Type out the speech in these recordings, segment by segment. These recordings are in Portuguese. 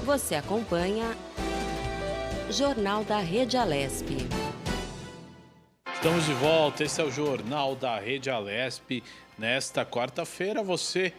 Você acompanha Jornal da Rede Alesp. Estamos de volta, esse é o Jornal da Rede Alesp. Nesta quarta-feira, você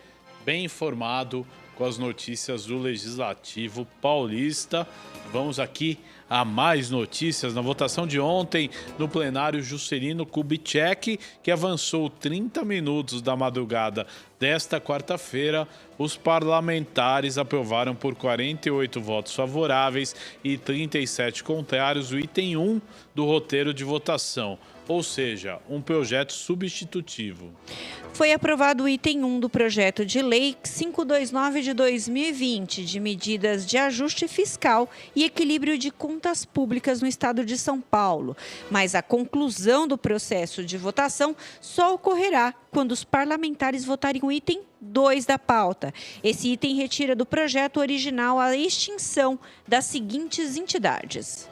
bem informado com as notícias do Legislativo Paulista. Vamos aqui a mais notícias. Na votação de ontem, no plenário, Juscelino Kubitschek, que avançou 30 minutos da madrugada desta quarta-feira, os parlamentares aprovaram por 48 votos favoráveis e 37 contrários o item 1 do roteiro de votação, ou seja, um projeto substitutivo. Foi aprovado o item 1 do projeto de lei 529 de 2020, de medidas de ajuste fiscal e equilíbrio de contas públicas no estado de São Paulo. Mas a conclusão do processo de votação só ocorrerá quando os parlamentares votarem o item 2 da pauta. Esse item retira do projeto original a extinção das seguintes entidades: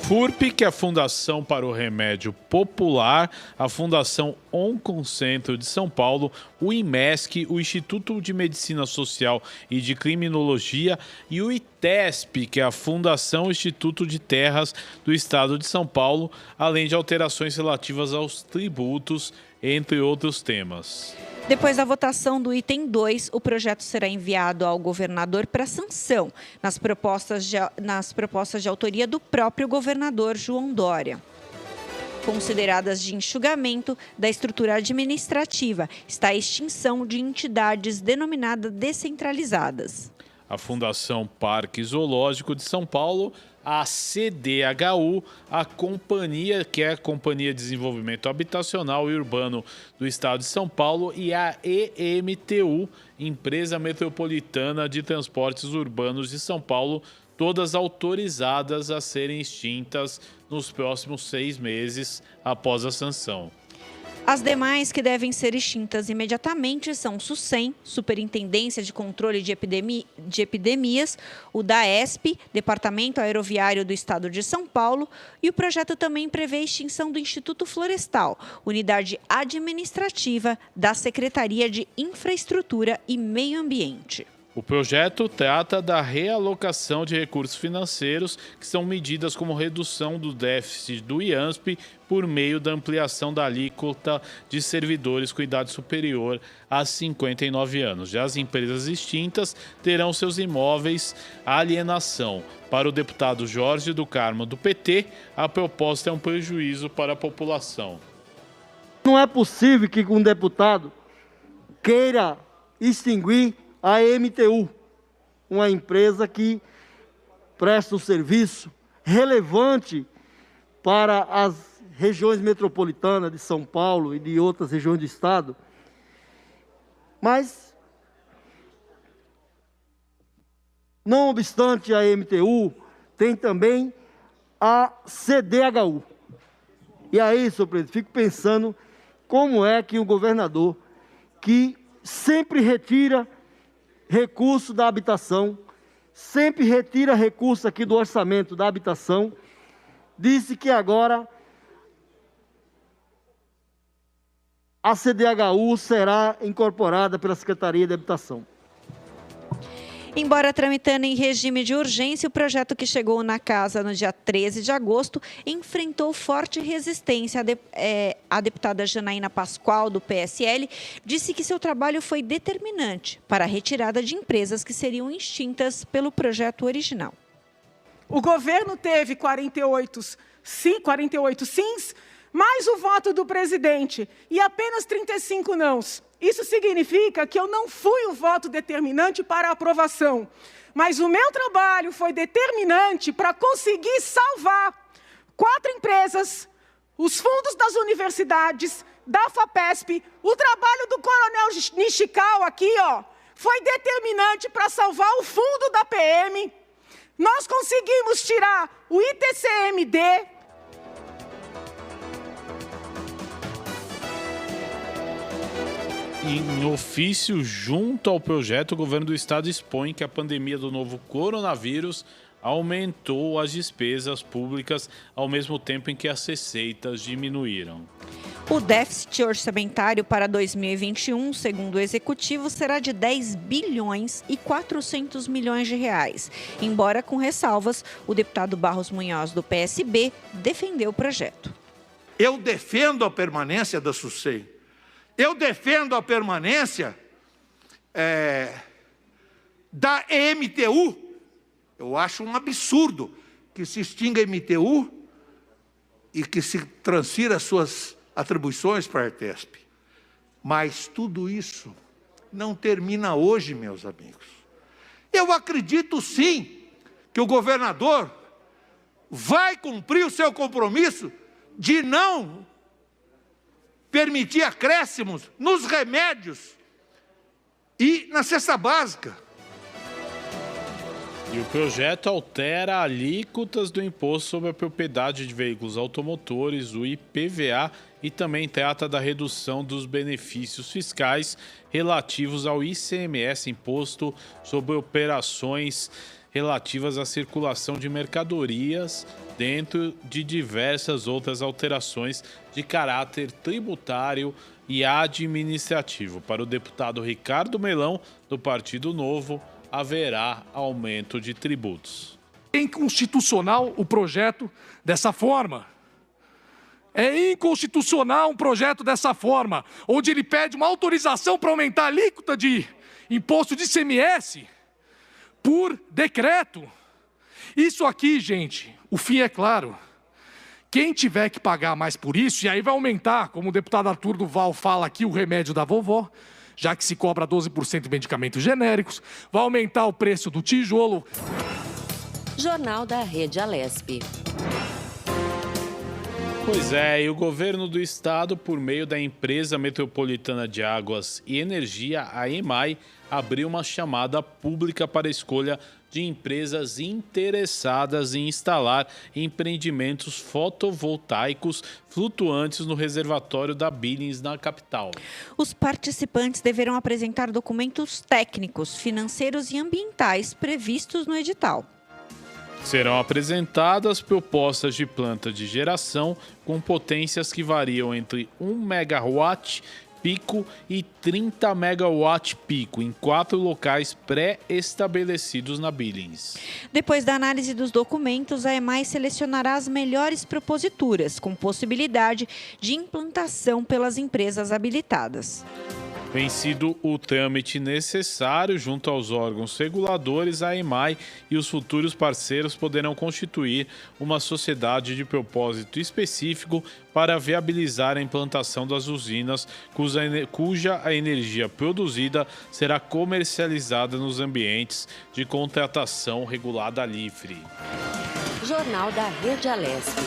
FURP, que é a Fundação para o Remédio Popular, a Fundação Onconcentro de São Paulo, o IMESC, o Instituto de Medicina Social e de Criminologia e o ITESP, que é a Fundação Instituto de Terras do Estado de São Paulo, além de alterações relativas aos tributos, entre outros temas. Depois da votação do item 2, o projeto será enviado ao governador para sanção, nas propostas de autoria do próprio governador João Dória. Consideradas de enxugamento da estrutura administrativa, está a extinção de entidades denominadas descentralizadas. A Fundação Parque Zoológico de São Paulo, a CDHU, a companhia, que é a Companhia de Desenvolvimento Habitacional e Urbano do Estado de São Paulo, e a EMTU, Empresa Metropolitana de Transportes Urbanos de São Paulo, todas autorizadas a serem extintas nos próximos 6 meses após a sanção. As demais que devem ser extintas imediatamente são o SUSEM, Superintendência de Controle de Epidemias, o DAESP, Departamento Aeroviário do Estado de São Paulo, e o projeto também prevê a extinção do Instituto Florestal, unidade administrativa da Secretaria de Infraestrutura e Meio Ambiente. O projeto trata da realocação de recursos financeiros, que são medidas como redução do déficit do IANSP por meio da ampliação da alíquota de servidores com idade superior a 59 anos. Já as empresas extintas terão seus imóveis à alienação. Para o deputado Jorge do Carmo, do PT, a proposta é um prejuízo para a população. Não é possível que um deputado queira extinguir a EMTU, uma empresa que presta um serviço relevante para as regiões metropolitanas de São Paulo e de outras regiões do estado. Mas, não obstante a EMTU, tem também a CDHU. E aí, senhor presidente, fico pensando como é que o governador, que sempre retira recurso da habitação, sempre retira recurso aqui do orçamento da habitação, disse que agora a CDHU será incorporada pela Secretaria de Habitação. Embora tramitando em regime de urgência, o projeto que chegou na casa no dia 13 de agosto enfrentou forte resistência. A deputada Janaína Pascoal, do PSL, disse que seu trabalho foi determinante para a retirada de empresas que seriam extintas pelo projeto original. O governo teve 48 sims, mais o voto do presidente e apenas 35 nãos. Isso significa que eu não fui o voto determinante para a aprovação, mas o meu trabalho foi determinante para conseguir salvar 4 empresas, os fundos das universidades, da FAPESP, o trabalho do Coronel Nichical aqui, ó, foi determinante para salvar o fundo da PM. Nós conseguimos tirar o ITCMD. Em ofício junto ao projeto, o governo do estado expõe que a pandemia do novo coronavírus aumentou as despesas públicas ao mesmo tempo em que as receitas diminuíram. O déficit orçamentário para 2021, segundo o Executivo, será de 10 bilhões e 400 milhões de reais. Embora com ressalvas, o deputado Barros Munhoz, do PSB, defendeu o projeto. Eu defendo a permanência da SUSEM. Eu defendo a permanência da EMTU. Eu acho um absurdo que se extinga a EMTU e que se transfira suas atribuições para a Artesp. Mas tudo isso não termina hoje, meus amigos. Eu acredito sim que o governador vai cumprir o seu compromisso de não permitir acréscimos nos remédios e na cesta básica. E o projeto altera alíquotas do Imposto sobre a Propriedade de Veículos Automotores, o IPVA, e também trata da redução dos benefícios fiscais relativos ao ICMS, Imposto sobre Operações relativas à circulação de mercadorias, dentro de diversas outras alterações de caráter tributário e administrativo. Para o deputado Ricardo Melão, do Partido Novo, haverá aumento de tributos. É inconstitucional o projeto dessa forma. É inconstitucional um projeto dessa forma, onde ele pede uma autorização para aumentar a alíquota de imposto de ICMS por decreto. Isso aqui, gente, o fim é claro. Quem tiver que pagar mais por isso, e aí vai aumentar, como o deputado Arthur Duval fala aqui, o remédio da vovó, já que se cobra 12% de medicamentos genéricos, vai aumentar o preço do tijolo. Jornal da Rede Alesp. Pois é, e o governo do estado, por meio da Empresa Metropolitana de Águas e Energia, a EMAI, abriu uma chamada pública para a escolha de empresas interessadas em instalar empreendimentos fotovoltaicos flutuantes no reservatório da Billings, na capital. Os participantes deverão apresentar documentos técnicos, financeiros e ambientais previstos no edital. Serão apresentadas propostas de planta de geração com potências que variam entre 1 megawatt pico e 30 megawatt pico em 4 locais pré-estabelecidos na Billings. Depois da análise dos documentos, a EMAI selecionará as melhores proposituras, com possibilidade de implantação pelas empresas habilitadas. Vencido o trâmite necessário junto aos órgãos reguladores, a EMAI e os futuros parceiros poderão constituir uma sociedade de propósito específico para viabilizar a implantação das usinas, cuja a energia produzida será comercializada nos ambientes de contratação regulada livre. Jornal da Rede Alesp.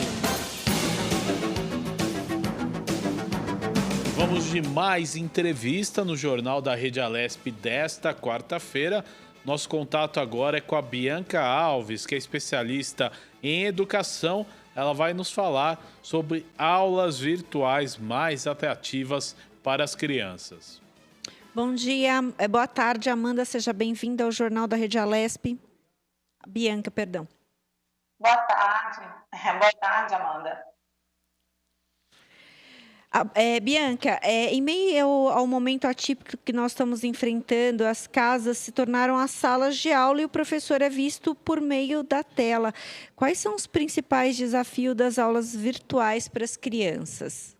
Vamos de mais entrevista no Jornal da Rede Alesp desta quarta-feira. Nosso contato agora é com a Bianca Alves, que é especialista em educação. Ela vai nos falar sobre aulas virtuais mais atrativas para as crianças. Bom dia, boa tarde, Amanda, seja bem-vinda ao Jornal da Rede Alesp. Bianca, perdão. Boa tarde, Amanda. Bianca, em meio ao momento atípico que nós estamos enfrentando, as casas se tornaram as salas de aula e o professor é visto por meio da tela. Quais são os principais desafios das aulas virtuais para as crianças?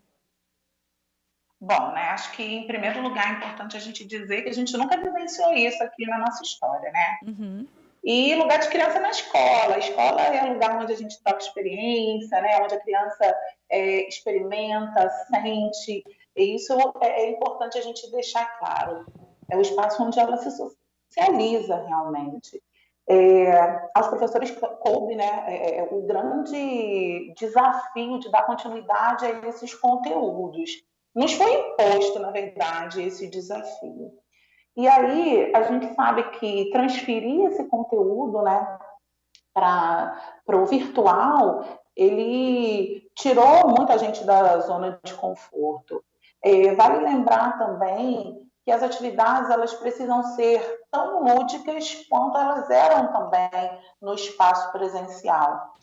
Bom, né, acho que, em primeiro lugar, é importante a gente dizer que a gente nunca vivenciou isso aqui na nossa história, né? Uhum. E lugar de criança na escola. A escola é o lugar onde a gente troca experiência, né? Onde a criança experimenta, sente. E isso é importante a gente deixar claro. É o espaço onde ela se socializa realmente. Aos professores coube, né, o grande desafio de dar continuidade a esses conteúdos. Nos foi imposto, na verdade, esse desafio. E aí, a gente sabe que transferir esse conteúdo, né, para o virtual, ele tirou muita gente da zona de conforto. Vale lembrar também que as atividades elas precisam ser tão lúdicas quanto elas eram também no espaço presencial.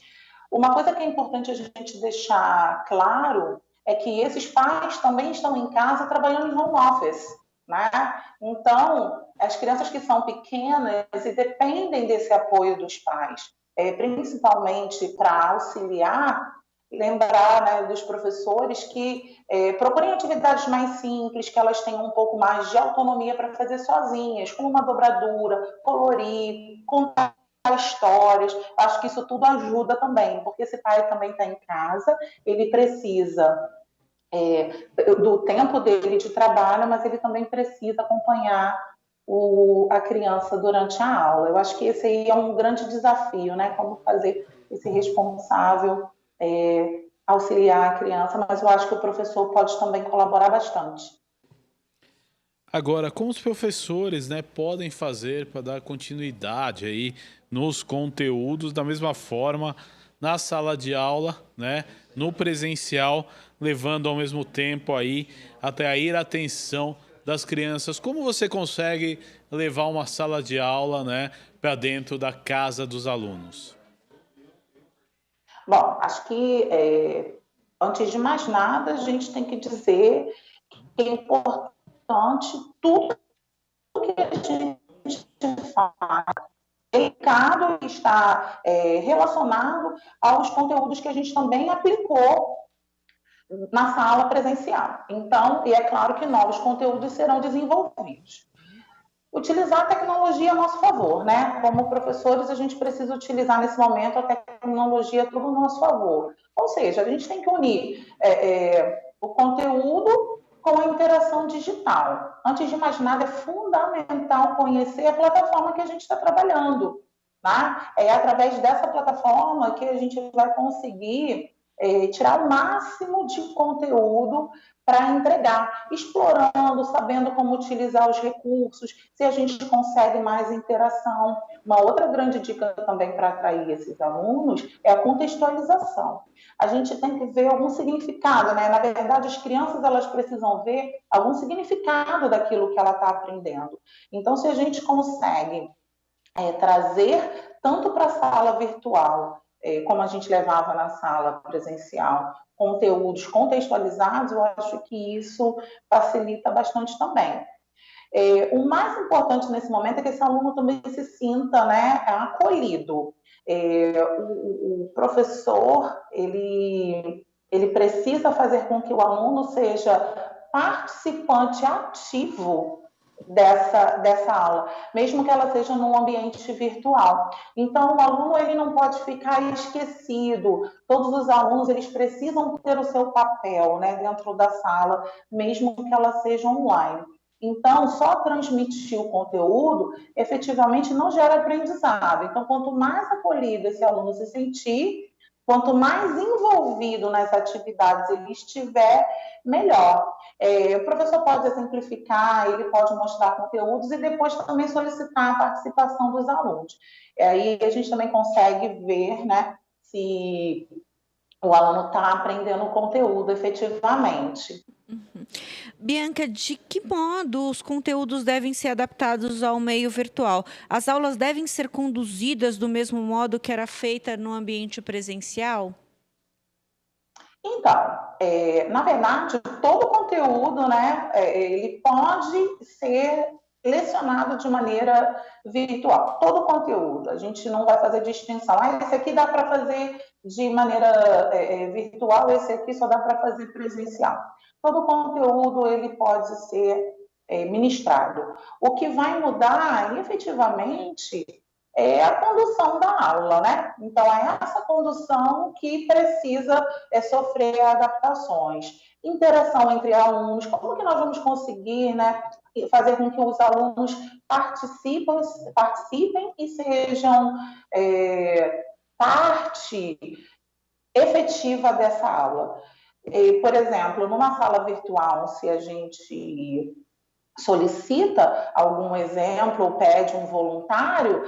Uma coisa que é importante a gente deixar claro é que esses pais também estão em casa trabalhando em home office, né? Então, as crianças que são pequenas e dependem desse apoio dos pais, principalmente para auxiliar, lembrar, né, dos professores que procurem atividades mais simples, que elas tenham um pouco mais de autonomia para fazer sozinhas, como uma dobradura, colorir, contar histórias. Acho que isso tudo ajuda também, porque esse pai também está em casa, ele precisa do tempo dele de trabalho, mas ele também precisa acompanhar a criança durante a aula. Eu acho que esse aí é um grande desafio, né? Como fazer esse responsável auxiliar a criança, mas eu acho que o professor pode também colaborar bastante. Agora, como os professores, né, podem fazer para dar continuidade aí nos conteúdos da mesma forma na sala de aula, né, no presencial, levando ao mesmo tempo aí atrair a atenção das crianças? Como você consegue levar uma sala de aula, né, para dentro da casa dos alunos? Bom, acho que antes de mais nada a gente tem que dizer que é importante tudo que a gente faz delicado está relacionado aos conteúdos que a gente também aplicou na sala presencial. Então, e é claro que novos conteúdos serão desenvolvidos. Utilizar a tecnologia a nosso favor, né? Como professores, a gente precisa utilizar nesse momento a tecnologia tudo a nosso favor. Ou seja, a gente tem que unir o conteúdo com a interação digital. Antes de mais nada, é fundamental conhecer a plataforma que a gente está trabalhando. Tá? É através dessa plataforma que a gente vai conseguir tirar o máximo de conteúdo para entregar, explorando, sabendo como utilizar os recursos, se a gente consegue mais interação. Uma outra grande dica também para atrair esses alunos é a contextualização. A gente tem que ver algum significado, né? Na verdade, as crianças elas precisam ver algum significado daquilo que ela está aprendendo. Então, se a gente consegue trazer tanto para a sala virtual, como a gente levava na sala presencial, conteúdos contextualizados, eu acho que isso facilita bastante também. O mais importante nesse momento é que esse aluno também se sinta, né, acolhido. O professor, ele precisa fazer com que o aluno seja participante ativo dessa aula, mesmo que ela seja num ambiente virtual. Então, o aluno ele não pode ficar esquecido. Todos os alunos eles precisam ter o seu papel, né, dentro da sala, mesmo que ela seja online. Então, só transmitir o conteúdo efetivamente não gera aprendizado. Então, quanto mais acolhido esse aluno se sentir, quanto mais envolvido nas atividades ele estiver, melhor. O professor pode exemplificar, ele pode mostrar conteúdos e depois também solicitar a participação dos alunos. Aí a gente também consegue ver, né, se o aluno está aprendendo o conteúdo efetivamente. Uhum. Bianca, de que modo os conteúdos devem ser adaptados ao meio virtual? As aulas devem ser conduzidas do mesmo modo que era feita no ambiente presencial? Então, na verdade, todo o conteúdo, né, ele pode ser lecionado de maneira virtual. Todo o conteúdo, a gente não vai fazer distinção. Esse aqui dá para fazer de maneira virtual, esse aqui só dá para fazer presencial. Todo o conteúdo ele pode ser ministrado. O que vai mudar, efetivamente, é a condução da aula, né? Então, é essa condução que precisa sofrer adaptações. Interação entre alunos, como que nós vamos conseguir, né, fazer com que os alunos participem e sejam parte efetiva dessa aula. Por exemplo, numa sala virtual, se a gente solicita algum exemplo ou pede um voluntário,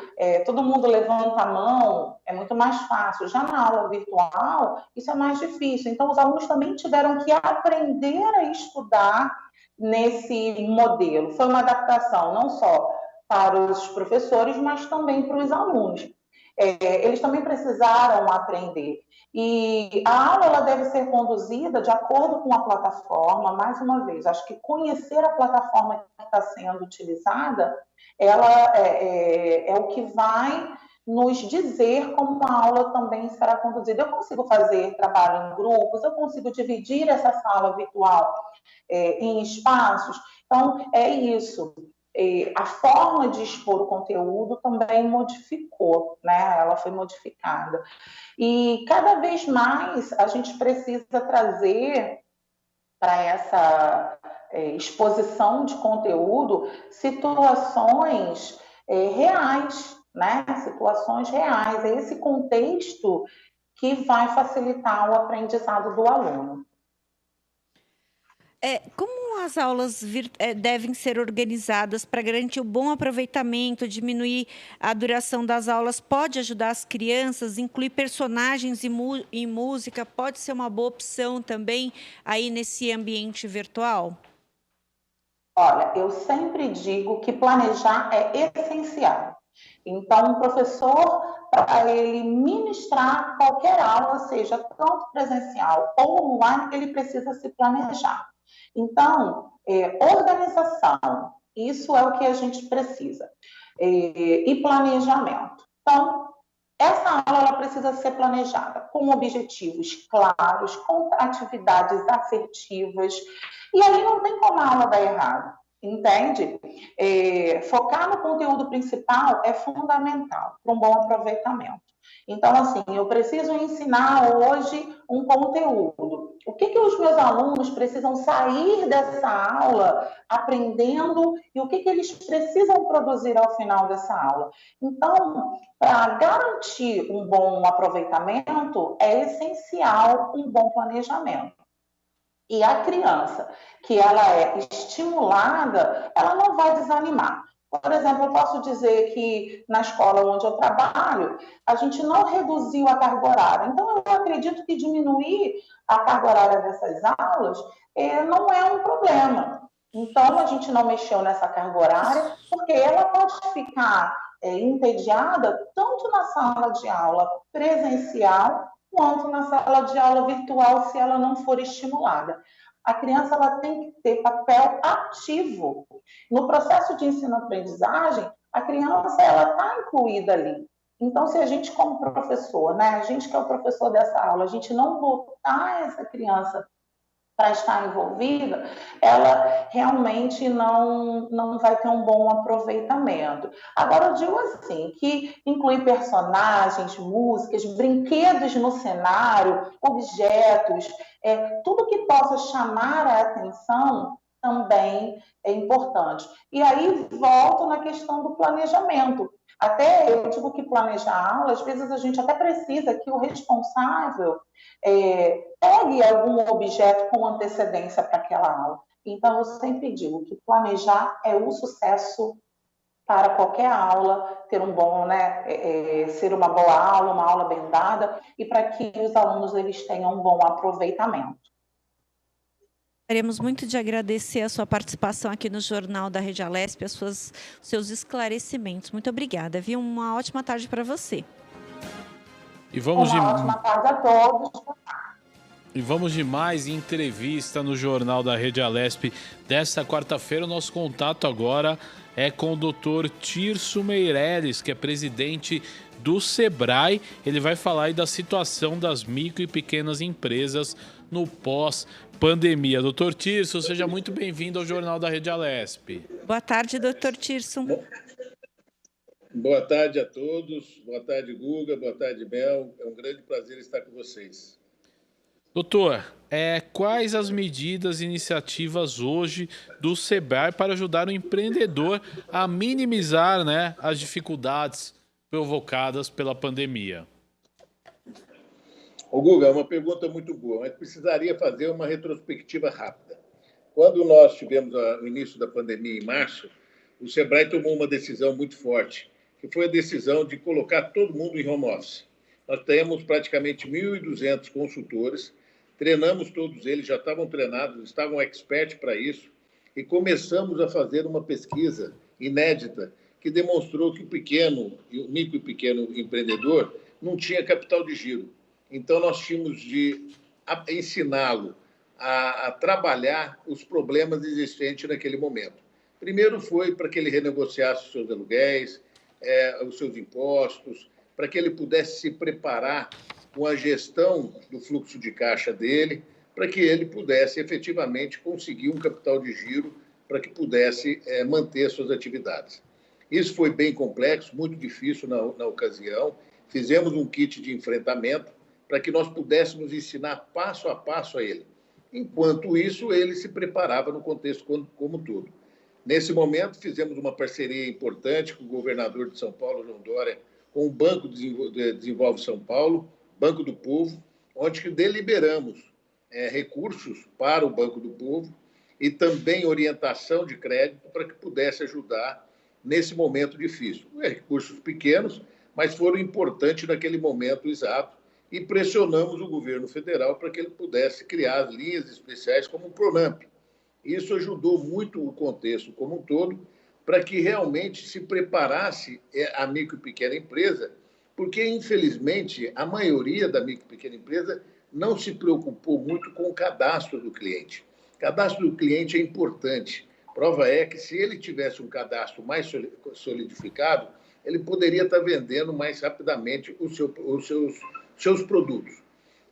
todo mundo levanta a mão, é muito mais fácil. Já na aula virtual, isso é mais difícil. Então, os alunos também tiveram que aprender a estudar nesse modelo. Foi uma adaptação não só para os professores, mas também para os alunos. Eles também precisaram aprender. E a aula ela deve ser conduzida de acordo com a plataforma. Mais uma vez, acho que conhecer a plataforma que está sendo utilizada, ela é o que vai nos dizer como a aula também será conduzida. Eu consigo fazer trabalho em grupos, eu consigo dividir essa sala virtual em espaços. Então, é isso. A forma de expor o conteúdo também modificou, né? Ela foi modificada. E cada vez mais a gente precisa trazer para essa exposição de conteúdo situações reais, né? Situações reais. É esse contexto que vai facilitar o aprendizado do aluno. Como as aulas devem ser organizadas para garantir o bom aproveitamento, diminuir a duração das aulas? Pode ajudar as crianças, incluir personagens em música? Pode ser uma boa opção também aí nesse ambiente virtual? Olha, eu sempre digo que planejar é essencial. Então, o professor, para ele ministrar qualquer aula, seja tanto presencial ou online, ele precisa se planejar. Então, organização, isso é o que a gente precisa, e planejamento. Então, essa aula ela precisa ser planejada com objetivos claros, com atividades assertivas, e aí não tem como a aula dar errado, entende? Focar no conteúdo principal é fundamental para um bom aproveitamento. Então, assim, eu preciso ensinar hoje um conteúdo. O que os meus alunos precisam sair dessa aula aprendendo e o que eles precisam produzir ao final dessa aula? Então, para garantir um bom aproveitamento, é essencial um bom planejamento. E a criança que ela é estimulada, ela não vai desanimar. Por exemplo, eu posso dizer que na escola onde eu trabalho, a gente não reduziu a carga horária. Então, eu acredito que diminuir a carga horária dessas aulas não é um problema. Então, a gente não mexeu nessa carga horária, porque ela pode ficar entediada tanto na sala de aula presencial, quanto na sala de aula virtual, se ela não for estimulada. A criança ela tem que ter papel ativo. No processo de ensino-aprendizagem, a criança ela está incluída ali. Então, se a gente, como professor, né, a gente que é o professor dessa aula, a gente não botar essa criança para estar envolvida, ela realmente não vai ter um bom aproveitamento. Agora, eu digo assim, que incluir personagens, músicas, brinquedos no cenário, objetos, tudo que possa chamar a atenção também é importante. E aí, volto na questão do planejamento. Até eu digo que planejar a aula, às vezes a gente até precisa que o responsável pegue algum objeto com antecedência para aquela aula. Então, eu sempre digo que planejar é o sucesso para qualquer aula, ter um bom, ser uma boa aula, uma aula bem dada, e para que os alunos eles tenham um bom aproveitamento. Gostaríamos muito de agradecer a sua participação aqui no Jornal da Rede Alesp, os seus esclarecimentos. Muito obrigada, viu? Uma ótima tarde para você. Uma ótima tarde a todos. E vamos de mais entrevista no Jornal da Rede Alesp desta quarta-feira. O nosso contato agora é com o Dr. Tirso Meireles, que é presidente do Sebrae. Ele vai falar aí da situação das micro e pequenas empresas no pós-pandemia. Doutor Tirso, seja muito bem-vindo ao Jornal da Rede Alesp. Boa tarde, doutor Tirso. Boa tarde a todos. Boa tarde, Guga. Boa tarde, Bel. É um grande prazer estar com vocês. Doutor, quais as medidas e iniciativas hoje do Sebrae para ajudar o empreendedor a minimizar, as dificuldades provocadas pela pandemia? Ô, Guga, é uma pergunta muito boa, mas precisaria fazer uma retrospectiva rápida. Quando nós tivemos o início da pandemia em março, o Sebrae tomou uma decisão muito forte, que foi a decisão de colocar todo mundo em home office. Nós temos praticamente 1.200 consultores, treinamos todos eles, já estavam treinados, estavam expert para isso, e começamos a fazer uma pesquisa inédita que demonstrou que o micro e pequeno empreendedor não tinha capital de giro. Então, nós tínhamos de ensiná-lo a trabalhar os problemas existentes naquele momento. Primeiro foi para que ele renegociasse os seus aluguéis, os seus impostos, para que ele pudesse se preparar com a gestão do fluxo de caixa dele, para que ele pudesse efetivamente conseguir um capital de giro para que pudesse manter suas atividades. Isso foi bem complexo, muito difícil na ocasião. Fizemos um kit de enfrentamento para que nós pudéssemos ensinar passo a passo a ele. Enquanto isso, ele se preparava no contexto como todo. Nesse momento, fizemos uma parceria importante com o governador de São Paulo, João Dória, com o Banco Desenvolve São Paulo, Banco do Povo, onde deliberamos recursos para o Banco do Povo e também orientação de crédito para que pudesse ajudar nesse momento difícil. Recursos pequenos, mas foram importantes naquele momento exato e pressionamos o governo federal para que ele pudesse criar as linhas especiais como o Pronamp. Isso ajudou muito o contexto como um todo para que realmente se preparasse a micro e pequena empresa, porque, infelizmente, a maioria da micro e pequena empresa não se preocupou muito com o cadastro do cliente. O cadastro do cliente é importante. Prova é que, se ele tivesse um cadastro mais solidificado, ele poderia estar vendendo mais rapidamente os seus produtos.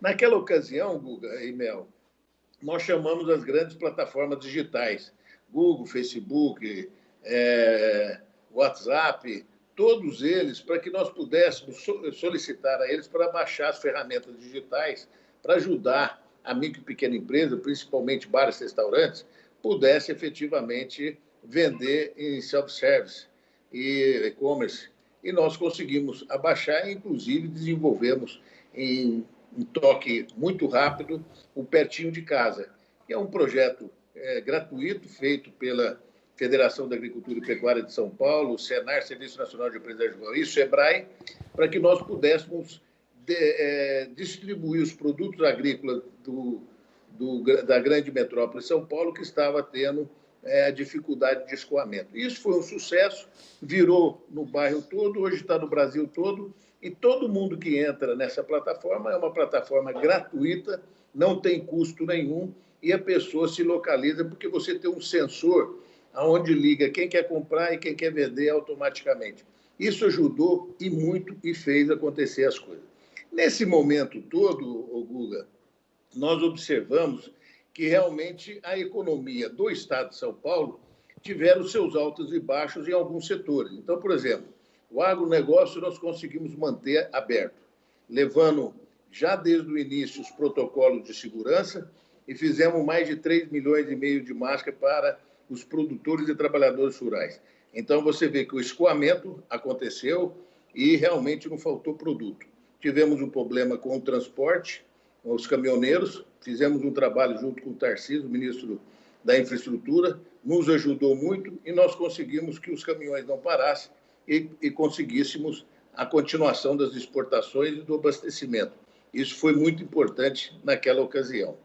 Naquela ocasião, Guga e Mel, nós chamamos as grandes plataformas digitais, Google, Facebook, WhatsApp, todos eles, para que nós pudéssemos solicitar a eles para baixar as ferramentas digitais para ajudar a micro e pequena empresa, principalmente bares e restaurantes, pudesse efetivamente vender em self-service e e-commerce. E nós conseguimos abaixar e, inclusive, desenvolvemos em um toque muito rápido o Pertinho de Casa, que é um projeto gratuito feito pela Federação da Agricultura e Pecuária de São Paulo, o Senar, Serviço Nacional de Aprendizagem Rural e o SEBRAE, para que nós pudéssemos distribuir os produtos agrícolas da grande metrópole São Paulo, que estava tendo dificuldade de escoamento. Isso foi um sucesso, virou no bairro todo, hoje está no Brasil todo, e todo mundo que entra nessa plataforma é uma plataforma gratuita, não tem custo nenhum, e a pessoa se localiza porque você tem um sensor aonde liga quem quer comprar e quem quer vender automaticamente. Isso ajudou e muito e fez acontecer as coisas. Nesse momento todo, Guga, nós observamos que realmente a economia do Estado de São Paulo tiveram seus altos e baixos em alguns setores. Então, por exemplo, o agronegócio nós conseguimos manter aberto, levando já desde o início os protocolos de segurança e fizemos mais de 3,5 milhões de máscaras para os produtores e trabalhadores rurais. Então, você vê que o escoamento aconteceu e realmente não faltou produto. Tivemos um problema com o transporte, com os caminhoneiros, fizemos um trabalho junto com o Tarcísio, o ministro da Infraestrutura, nos ajudou muito e nós conseguimos que os caminhões não parassem e conseguíssemos a continuação das exportações e do abastecimento. Isso foi muito importante naquela ocasião.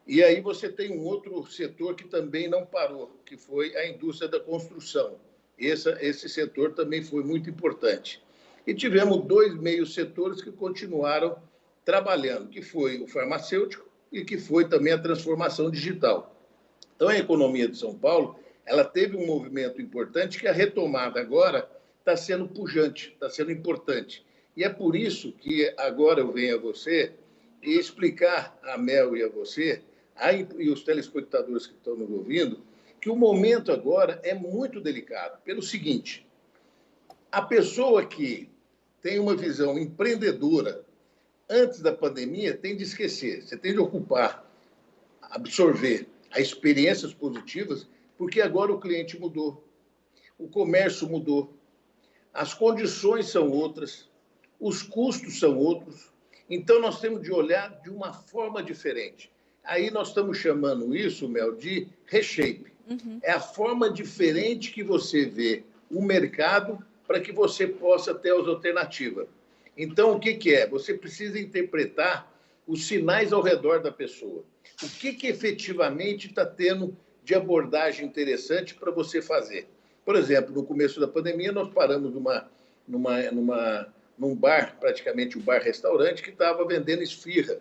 E aí você tem um outro setor que também não parou, que foi a indústria da construção. Esse setor também foi muito importante. E tivemos 2 meios setores que continuaram trabalhando, que foi o farmacêutico e que foi também a transformação digital. Então, a economia de São Paulo, ela teve um movimento importante que a retomada agora está sendo pujante, está sendo importante. E é por isso que agora eu venho a você e explicar a Mel e a você, e os telespectadores que estão nos ouvindo, que o momento agora é muito delicado. Pelo seguinte, a pessoa que tem uma visão empreendedora antes da pandemia tem de esquecer, você tem de ocupar, absorver as experiências positivas, porque agora o cliente mudou, o comércio mudou, as condições são outras, os custos são outros, então nós temos de olhar de uma forma diferente. Aí nós estamos chamando isso, Mel, de reshape. É a forma diferente que você vê o mercado para que você possa ter as alternativas. Então, o que é? Você precisa interpretar os sinais ao redor da pessoa. O que efetivamente está tendo de abordagem interessante para você fazer. Por exemplo, no começo da pandemia, nós paramos num bar, praticamente um bar-restaurante, que estava vendendo esfirra.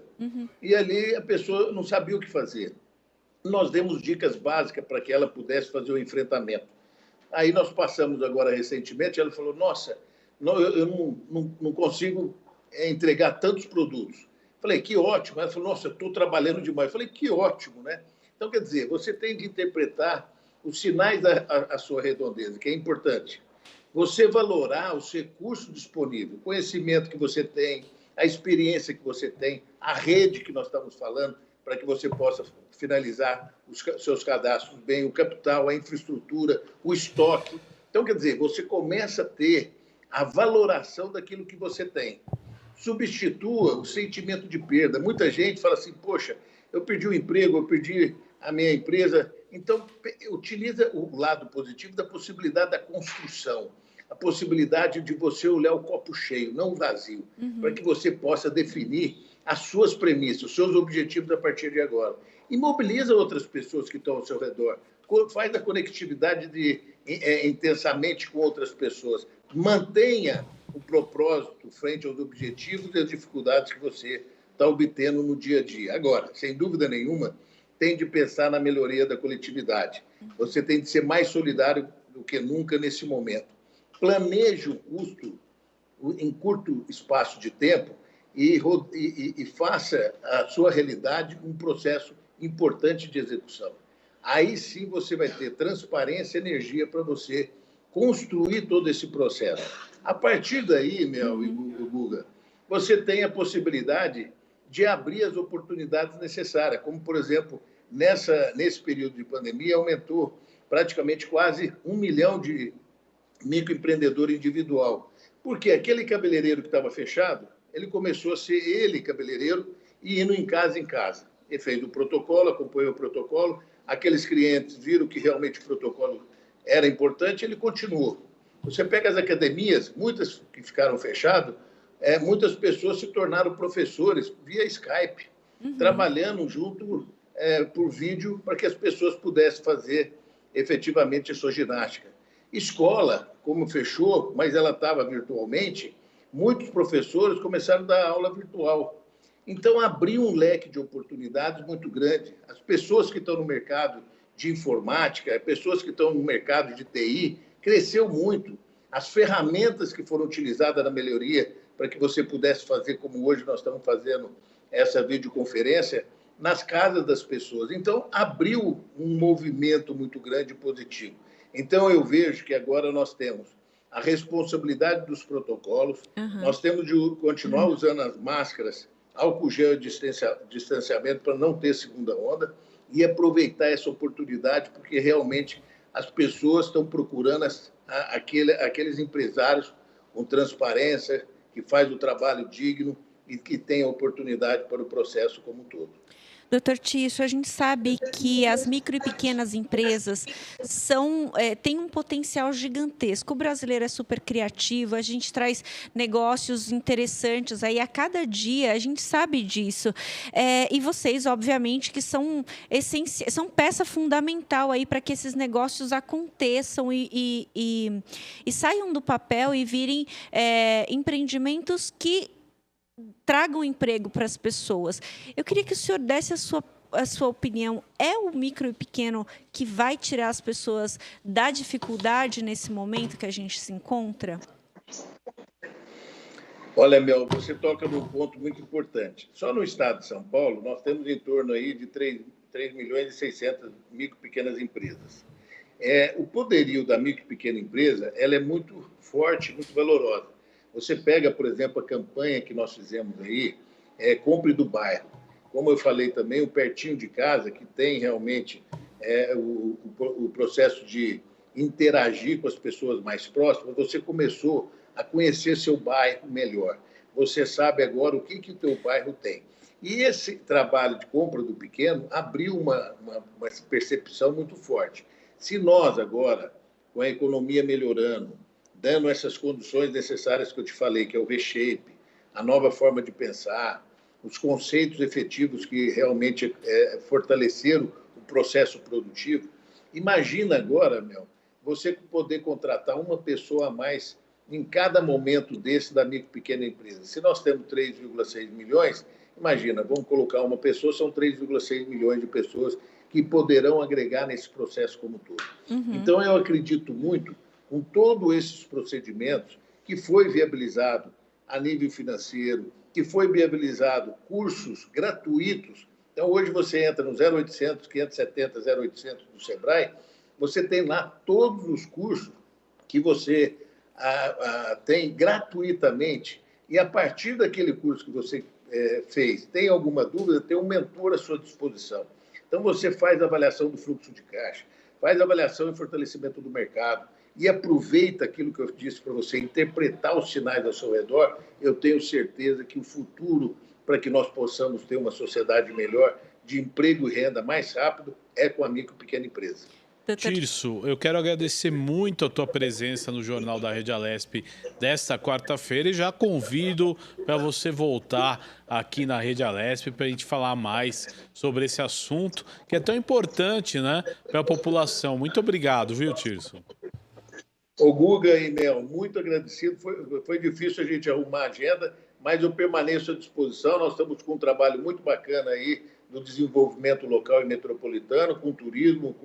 E ali a pessoa não sabia o que fazer. Nós demos dicas básicas para que ela pudesse fazer o enfrentamento. Aí nós passamos agora recentemente, ela falou, nossa, eu não consigo entregar tantos produtos. Falei, que ótimo. Ela falou, nossa, eu estou trabalhando demais. Falei, que ótimo, né? Então, quer dizer, você tem de interpretar os sinais da sua redondeza, que é importante. Você valorar os recursos disponíveis, o conhecimento que você tem, a experiência que você tem, a rede que nós estamos falando, para que você possa finalizar os seus cadastros bem, o capital, a infraestrutura, o estoque. Então, quer dizer, você começa a ter a valoração daquilo que você tem. Substitua o sentimento de perda. Muita gente fala assim, poxa, eu perdi o emprego, eu perdi a minha empresa. Então, utiliza o lado positivo da possibilidade da construção, a possibilidade de você olhar o copo cheio, não vazio, para que você possa definir as suas premissas, os seus objetivos a partir de agora. E mobiliza outras pessoas que estão ao seu redor. Faz a conectividade intensamente com outras pessoas. Mantenha o propósito frente aos objetivos e às dificuldades que você está obtendo no dia a dia. Agora, sem dúvida nenhuma, tem de pensar na melhoria da coletividade. Você tem de ser mais solidário do que nunca nesse momento. Planeje o custo em curto espaço de tempo e faça a sua realidade um processo importante de execução. Aí sim você vai ter transparência e energia para você construir todo esse processo. A partir daí, Mel e Guga, você tem a possibilidade de abrir as oportunidades necessárias, como, por exemplo, nesse período de pandemia, aumentou praticamente quase 1 milhão de microempreendedor individual. Porque aquele cabeleireiro que estava fechado, ele começou a ser ele cabeleireiro e indo em casa. Ele fez o protocolo, acompanhou o protocolo, aqueles clientes viram que realmente o protocolo era importante, ele continuou. Você pega as academias, muitas que ficaram fechadas, muitas pessoas se tornaram professores via Skype, trabalhando junto por vídeo para que as pessoas pudessem fazer efetivamente a sua ginástica. Escola, como fechou, mas ela estava virtualmente, muitos professores começaram a dar aula virtual. Então, abriu um leque de oportunidades muito grande. As pessoas que estão no mercado de informática, pessoas que estão no mercado de TI, cresceu muito. As ferramentas que foram utilizadas na melhoria para que você pudesse fazer, como hoje nós estamos fazendo essa videoconferência, nas casas das pessoas. Então, abriu um movimento muito grande e positivo. Então, eu vejo que agora nós temos a responsabilidade dos protocolos, nós temos de continuar usando as máscaras, álcool gel e distanciamento para não ter segunda onda e aproveitar essa oportunidade, porque realmente as pessoas estão procurando aqueles empresários com transparência, que faz o trabalho digno e que tem a oportunidade para o processo como um todo. Doutor Tício, a gente sabe que as micro e pequenas empresas têm um potencial gigantesco. O brasileiro é super criativo, a gente traz negócios interessantes aí a cada dia, a gente sabe disso. E vocês, obviamente, que são peça fundamental aí para que esses negócios aconteçam e saiam do papel e virem empreendimentos que tragam emprego para as pessoas. Eu queria que o senhor desse a sua opinião. É o micro e pequeno que vai tirar as pessoas da dificuldade nesse momento que a gente se encontra? Olha, Mel, você toca num ponto muito importante. Só no estado de São Paulo, nós temos em torno aí de 3 milhões e 600 micro e pequenas empresas. O poderio da micro e pequena empresa, ela é muito forte, muito valorosa. Você pega, por exemplo, a campanha que nós fizemos aí, Compre do Bairro. Como eu falei também, o pertinho de casa, que tem realmente o processo de interagir com as pessoas mais próximas, você começou a conhecer seu bairro melhor. Você sabe agora o que o teu bairro tem. E esse trabalho de compra do pequeno abriu uma percepção muito forte. Se nós agora, com a economia melhorando, dando essas condições necessárias que eu te falei, que é o reshape, a nova forma de pensar, os conceitos efetivos que realmente fortaleceram o processo produtivo. Imagina agora, você poder contratar uma pessoa a mais em cada momento desse da micro e pequena empresa. Se nós temos 3,6 milhões, imagina, vamos colocar uma pessoa, são 3,6 milhões de pessoas que poderão agregar nesse processo como um todo. Então, eu acredito muito, com todos esses procedimentos, que foi viabilizado a nível financeiro, que foi viabilizado cursos gratuitos. Então, hoje você entra no 0800 570 0800 do Sebrae, você tem lá todos os cursos que você tem gratuitamente, e a partir daquele curso que você fez, tem alguma dúvida, tem um mentor à sua disposição. Então, você faz a avaliação do fluxo de caixa, faz a avaliação e fortalecimento do mercado, e aproveita aquilo que eu disse para você, interpretar os sinais ao seu redor. Eu tenho certeza que o futuro, para que nós possamos ter uma sociedade melhor, de emprego e renda mais rápido, é com a micro e pequena empresa. Tirso, eu quero agradecer muito a tua presença no Jornal da Rede Alesp desta quarta-feira e já convido para você voltar aqui na Rede Alesp para a gente falar mais sobre esse assunto que é tão importante, né, para a população. Muito obrigado, viu, Tirso? Ô Guga e Mel, muito agradecido. Foi difícil a gente arrumar a agenda, mas eu permaneço à disposição. Nós estamos com um trabalho muito bacana aí no desenvolvimento local e metropolitano, com turismo,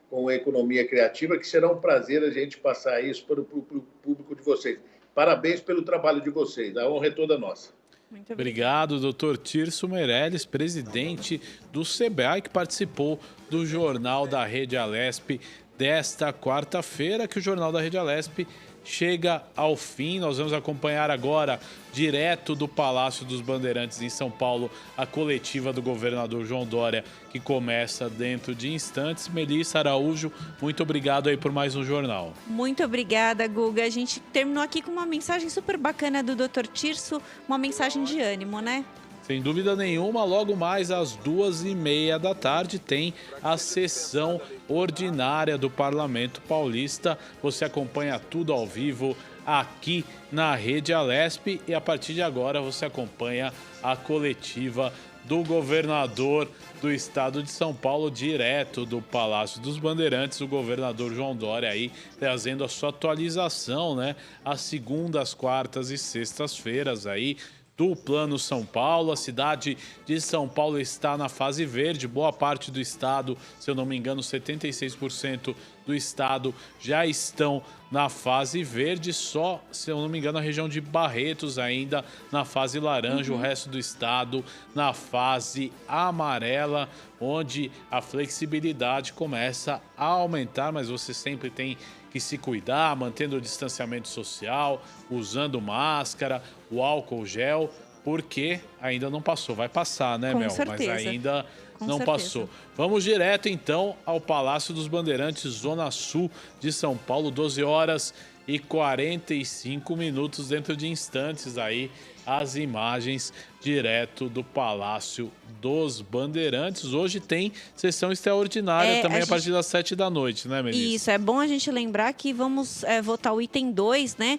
com a economia criativa, que será um prazer a gente passar isso para o público de vocês. Parabéns pelo trabalho de vocês, a honra é toda nossa. Muito obrigado, doutor Tirso Meirelles, presidente do Sebrae, que participou do Jornal da Rede Alesp desta quarta-feira, que o Jornal da Rede Alesp chega ao fim. Nós vamos acompanhar agora, direto do Palácio dos Bandeirantes em São Paulo, a coletiva do governador João Dória, que começa dentro de instantes. Melissa Araújo, muito obrigado aí por mais um jornal. Muito obrigada, Guga. A gente terminou aqui com uma mensagem super bacana do Dr. Tirso, uma mensagem de ânimo, né? Sem dúvida nenhuma, logo mais às 2h30 da tarde tem a sessão ordinária do Parlamento Paulista. Você acompanha tudo ao vivo aqui na Rede Alesp e a partir de agora você acompanha a coletiva do governador do estado de São Paulo, direto do Palácio dos Bandeirantes, o governador João Dória aí trazendo a sua atualização, né? Às segundas, quartas e sextas-feiras aí do Plano São Paulo. A cidade de São Paulo está na fase verde, boa parte do estado, se eu não me engano, 76% do estado já estão na fase verde, só, se eu não me engano, a região de Barretos ainda na fase laranja, o resto do estado na fase amarela, onde a flexibilidade começa a aumentar, mas você sempre tem que se cuidar, mantendo o distanciamento social, usando máscara, o álcool gel, porque ainda não passou. Vai passar, né, Mel? Certeza. Mas ainda não certeza. passou. Vamos direto, então, ao Palácio dos Bandeirantes, Zona Sul de São Paulo, 12h45, dentro de instantes aí, as imagens direto do Palácio dos Bandeirantes. Hoje tem sessão extraordinária também a partir das 7 da noite, né, Melissa? Isso, é bom a gente lembrar que vamos votar o item 2, né,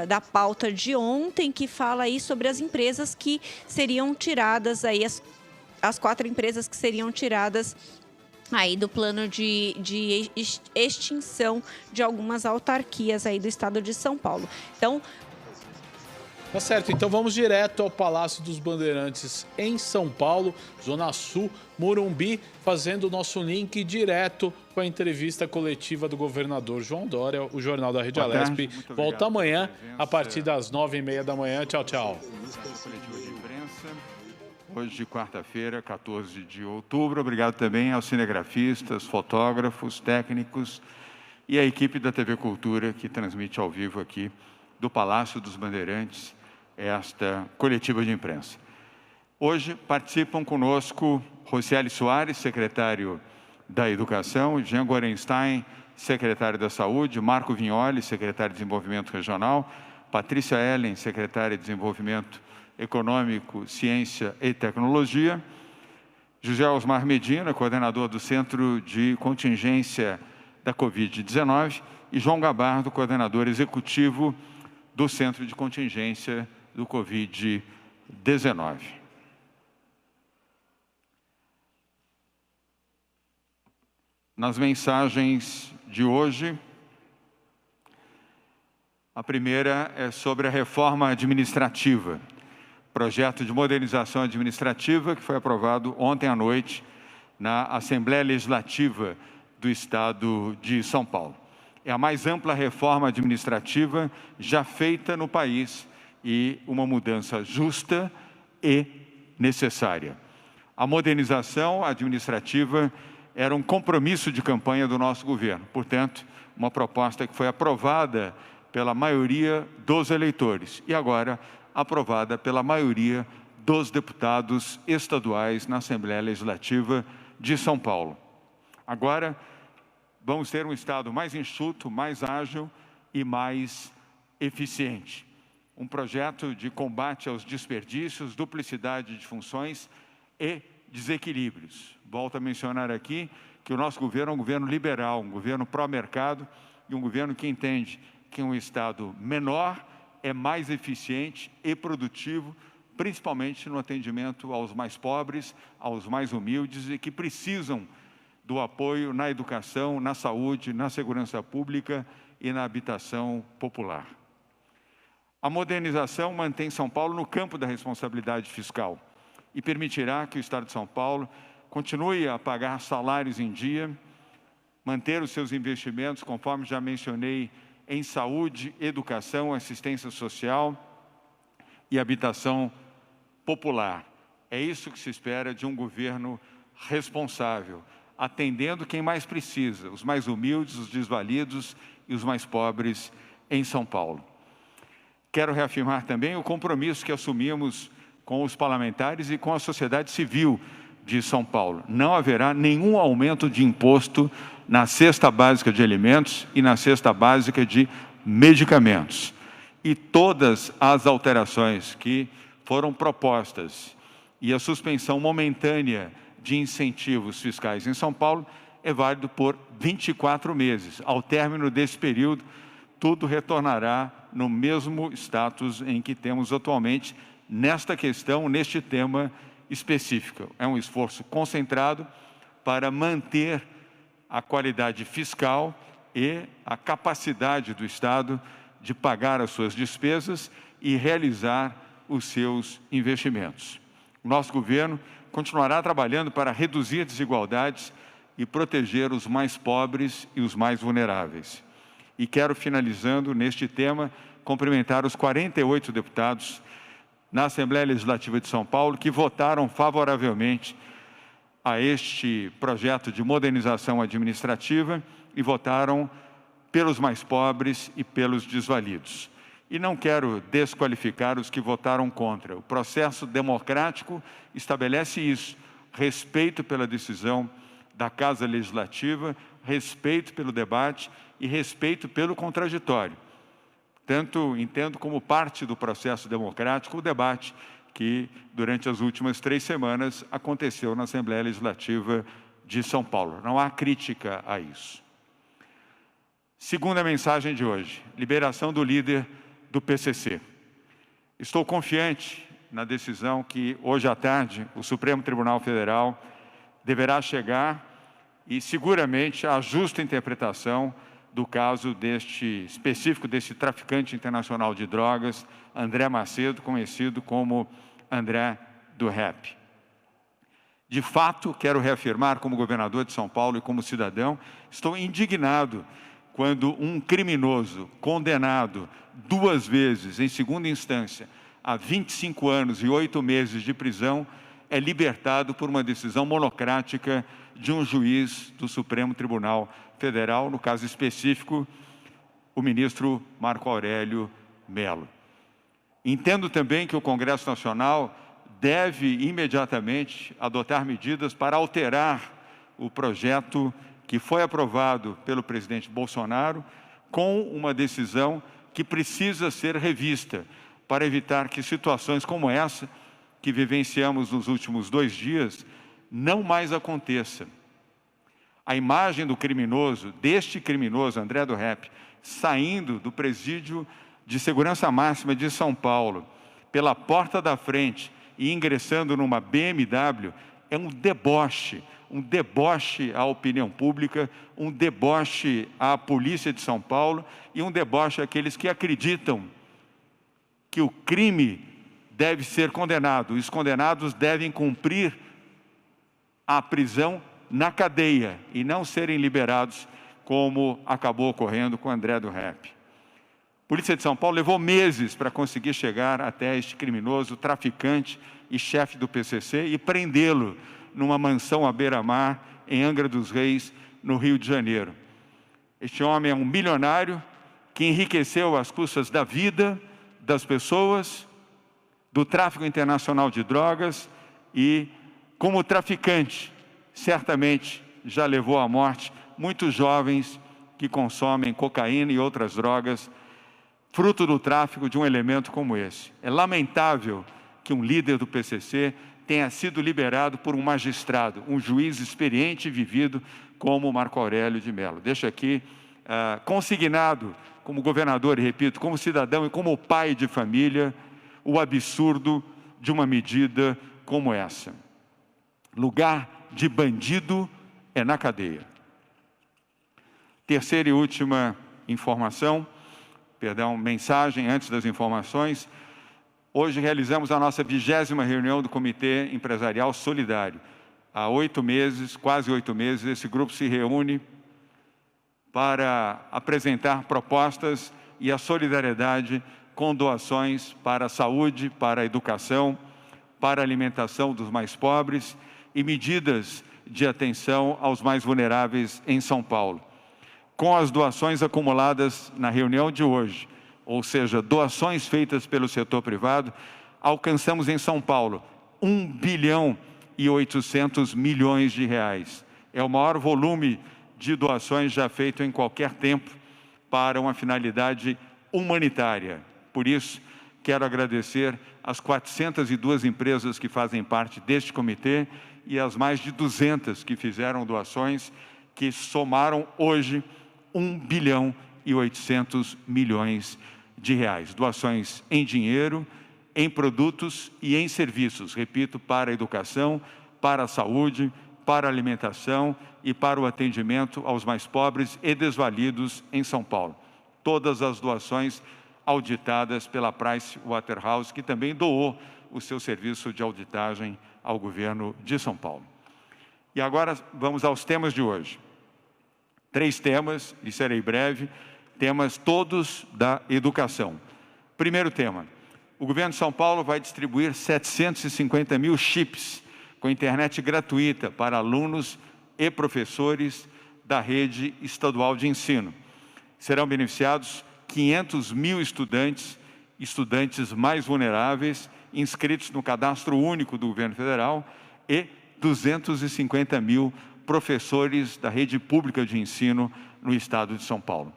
da pauta de ontem, que fala aí sobre as empresas que seriam tiradas aí, as 4 empresas que seriam tiradas aí do plano de extinção de algumas autarquias aí do estado de São Paulo. Então, tá certo, então vamos direto ao Palácio dos Bandeirantes em São Paulo, Zona Sul, Morumbi, fazendo o nosso link direto com a entrevista coletiva do governador João Dória. O Jornal da Rede Alesp volta amanhã a partir das 9h30 da manhã. Tchau, tchau. Hoje, quarta-feira, 14 de outubro. Obrigado também aos cinegrafistas, fotógrafos, técnicos e à equipe da TV Cultura, que transmite ao vivo aqui do Palácio dos Bandeirantes esta coletiva de imprensa. Hoje participam conosco Rocieli Soares, secretário da Educação, Jean Gorenstein, secretário da Saúde, Marco Vignoli, secretário de Desenvolvimento Regional, Patrícia Ellen, secretária de Desenvolvimento Econômico, Ciência e Tecnologia, José Osmar Medina, coordenador do Centro de Contingência da Covid-19, e João Gabardo, coordenador executivo do Centro de Contingência do Covid-19. nas mensagens de hoje. A primeira é sobre a reforma administrativa, projeto de modernização administrativa que foi aprovado ontem à noite na Assembleia Legislativa do Estado de São Paulo. É a mais ampla reforma administrativa já feita no país e uma mudança justa e necessária. A modernização administrativa era um compromisso de campanha do nosso governo, portanto, uma proposta que foi aprovada pela maioria dos eleitores e agora aprovada pela maioria dos deputados estaduais na Assembleia Legislativa de São Paulo. Agora, vamos ter um Estado mais enxuto, mais ágil e mais eficiente. Um projeto de combate aos desperdícios, duplicidade de funções e desequilíbrios. Volto a mencionar aqui que o nosso governo é um governo liberal, um governo pró-mercado e um governo que entende que um Estado menor é mais eficiente e produtivo, principalmente no atendimento aos mais pobres, aos mais humildes e que precisam do apoio na educação, na saúde, na segurança pública e na habitação popular. A modernização mantém São Paulo no campo da responsabilidade fiscal e permitirá que o Estado de São Paulo continue a pagar salários em dia, manter os seus investimentos, conforme já mencionei, em saúde, educação, assistência social e habitação popular. É isso que se espera de um governo responsável, atendendo quem mais precisa, os mais humildes, os desvalidos e os mais pobres em São Paulo. Quero reafirmar também o compromisso que assumimos com os parlamentares e com a sociedade civil de São Paulo. Não haverá nenhum aumento de imposto na cesta básica de alimentos e na cesta básica de medicamentos. E todas as alterações que foram propostas e a suspensão momentânea de incentivos fiscais em São Paulo é válido por 24 meses. Ao término desse período, tudo retornará no mesmo status em que temos atualmente nesta questão, neste tema específico. É um esforço concentrado para manter a qualidade fiscal e a capacidade do Estado de pagar as suas despesas e realizar os seus investimentos. O nosso governo continuará trabalhando para reduzir desigualdades e proteger os mais pobres e os mais vulneráveis. E quero, finalizando neste tema, cumprimentar os 48 deputados na Assembleia Legislativa de São Paulo que votaram favoravelmente a este projeto de modernização administrativa e votaram pelos mais pobres e pelos desvalidos. E não quero desqualificar os que votaram contra. O processo democrático estabelece isso, respeito pela decisão da Casa Legislativa, respeito pelo debate e respeito pelo contraditório. Tanto entendo como parte do processo democrático o debate que, durante as últimas 3 semanas, aconteceu na Assembleia Legislativa de São Paulo. Não há crítica a isso. Segunda mensagem de hoje, liberação do líder do PCC. Estou confiante na decisão que, hoje à tarde, o Supremo Tribunal Federal deverá chegar e, seguramente, a justa interpretação do caso específico desse traficante internacional de drogas, André Macedo, conhecido como André do Rap. De fato, quero reafirmar como governador de São Paulo e como cidadão, estou indignado quando um criminoso condenado 2 vezes em segunda instância a 25 anos e 8 meses de prisão é libertado por uma decisão monocrática de um juiz do Supremo Tribunal Federal, no caso específico, o ministro Marco Aurélio Mello. Entendo também que o Congresso Nacional deve imediatamente adotar medidas para alterar o projeto que foi aprovado pelo presidente Bolsonaro com uma decisão que precisa ser revista para evitar que situações como essa que vivenciamos nos últimos 2 dias não mais aconteça. A imagem do criminoso, deste criminoso, André do Rap, saindo do presídio de segurança máxima de São Paulo, pela porta da frente e ingressando numa BMW, é um deboche à opinião pública, um deboche à polícia de São Paulo e um deboche àqueles que acreditam que o crime deve ser condenado. Os condenados devem cumprir a prisão na cadeia e não serem liberados, como acabou ocorrendo com André do Rep. A Polícia de São Paulo levou meses para conseguir chegar até este criminoso, traficante e chefe do PCC e prendê-lo numa mansão à beira-mar em Angra dos Reis, no Rio de Janeiro. Este homem é um milionário que enriqueceu às custas da vida das pessoas, do tráfico internacional de drogas e, como traficante, certamente já levou à morte muitos jovens que consomem cocaína e outras drogas, fruto do tráfico de um elemento como esse. É lamentável que um líder do PCC tenha sido liberado por um magistrado, um juiz experiente e vivido como Marco Aurélio de Mello. Deixo aqui consignado como governador, e repito, como cidadão e como pai de família, o absurdo de uma medida como essa. Lugar de bandido é na cadeia. Terceira e última mensagem antes das informações. Hoje realizamos a nossa 20ª reunião do Comitê Empresarial Solidário. Há 8 meses, quase 8 meses, esse grupo se reúne para apresentar propostas e a solidariedade com doações para a saúde, para a educação, para a alimentação dos mais pobres e medidas de atenção aos mais vulneráveis em São Paulo. Com as doações acumuladas na reunião de hoje, ou seja, doações feitas pelo setor privado, alcançamos em São Paulo 1,8 bilhão de reais. É o maior volume de doações já feito em qualquer tempo para uma finalidade humanitária. Por isso, quero agradecer às 402 empresas que fazem parte deste comitê e às mais de 200 que fizeram doações, que somaram hoje 1,8 bilhão de reais. Doações em dinheiro, em produtos e em serviços, repito, para a educação, para a saúde, para a alimentação e para o atendimento aos mais pobres e desvalidos em São Paulo. Todas as doações auditadas pela Pricewaterhouse, que também doou o seu serviço de auditagem ao governo de São Paulo. E agora vamos aos temas de hoje. 3 temas, e serei breve, temas todos da educação. Primeiro tema, o governo de São Paulo vai distribuir 750 mil chips com internet gratuita para alunos e professores da rede estadual de ensino. Serão beneficiados 500 mil estudantes mais vulneráveis, inscritos no cadastro único do governo federal, e 250 mil professores da rede pública de ensino no estado de São Paulo.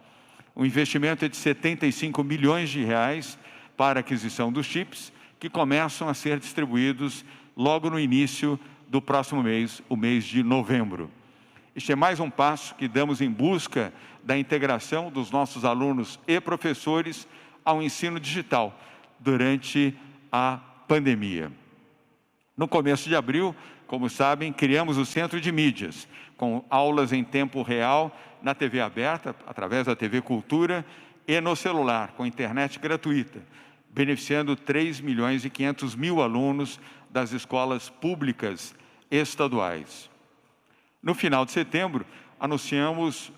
O investimento é de 75 milhões de reais para a aquisição dos chips, que começam a ser distribuídos logo no início do próximo mês, o mês de novembro. Este é mais um passo que damos em busca da integração dos nossos alunos e professores ao ensino digital durante a pandemia. No começo de abril, como sabem, criamos o Centro de Mídias, com aulas em tempo real na TV aberta, através da TV Cultura, e no celular, com internet gratuita, beneficiando 3.500.000 alunos das escolas públicas estaduais. No final de setembro, anunciamos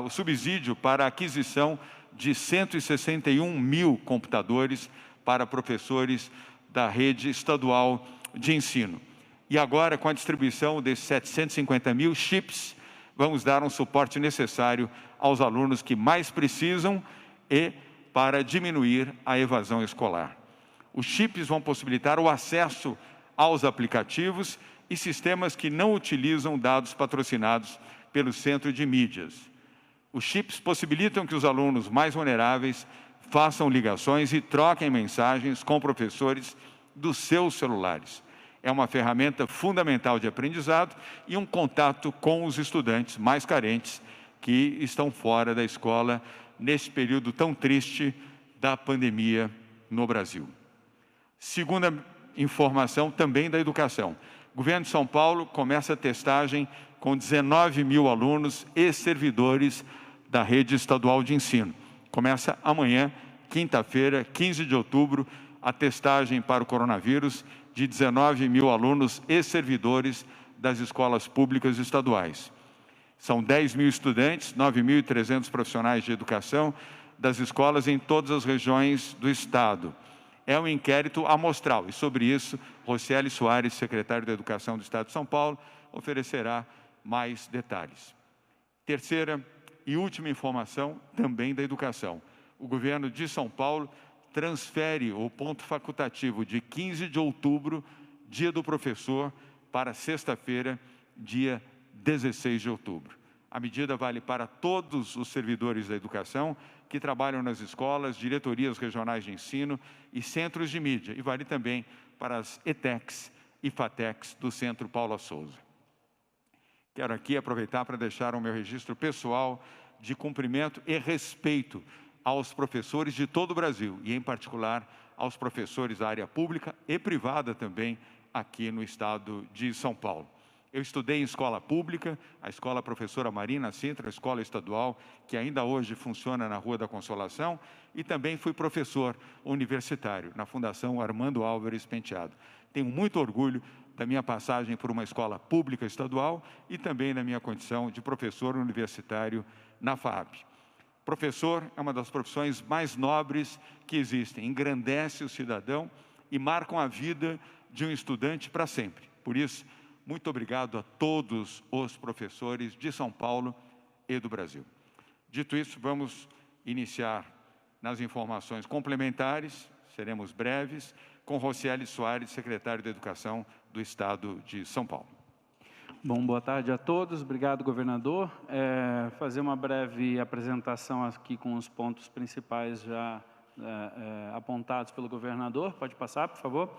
o subsídio para a aquisição de 161 mil computadores para professores da rede estadual de ensino. E agora, com a distribuição desses 750 mil chips, vamos dar um suporte necessário aos alunos que mais precisam e para diminuir a evasão escolar. Os chips vão possibilitar o acesso aos aplicativos e sistemas que não utilizam dados patrocinados pelo Centro de Mídias. Os chips possibilitam que os alunos mais vulneráveis façam ligações e troquem mensagens com professores dos seus celulares. É uma ferramenta fundamental de aprendizado e um contato com os estudantes mais carentes que estão fora da escola nesse período tão triste da pandemia no Brasil. Segunda informação, também da educação. O governo de São Paulo começa a testagem com 19 mil alunos e servidores da rede estadual de ensino. Começa amanhã, quinta-feira, 15 de outubro, a testagem para o coronavírus de 19 mil alunos e servidores das escolas públicas estaduais. São 10 mil estudantes, 9.300 profissionais de educação das escolas em todas as regiões do Estado. É um inquérito amostral e, sobre isso, Rocieli Soares, secretário da Educação do Estado de São Paulo, oferecerá mais detalhes. Terceira e última informação, também da educação. O governo de São Paulo transfere o ponto facultativo de 15 de outubro, dia do professor, para sexta-feira, dia 16 de outubro. A medida vale para todos os servidores da educação que trabalham nas escolas, diretorias regionais de ensino e centros de mídia, e vale também para as ETECs e FATECs do Centro Paula Souza. Quero aqui aproveitar para deixar o meu registro pessoal de cumprimento e respeito aos professores de todo o Brasil, e em particular aos professores da área pública e privada também aqui no estado de São Paulo. Eu estudei em escola pública, a Escola Professora Marina Sintra, a escola estadual, que ainda hoje funciona na Rua da Consolação, e também fui professor universitário na Fundação Armando Álvares Penteado. Tenho muito orgulho da minha passagem por uma escola pública estadual e também da minha condição de professor universitário na FAAP. Professor é uma das profissões mais nobres que existem, engrandece o cidadão e marcam a vida de um estudante para sempre. Por isso, muito obrigado a todos os professores de São Paulo e do Brasil. Dito isso, vamos iniciar nas informações complementares, seremos breves, com Rocieli Soares, secretário da Educação do Estado de São Paulo. Bom, boa tarde a todos. Obrigado, governador. Fazer uma breve apresentação aqui com os pontos principais já apontados pelo governador. Pode passar, por favor.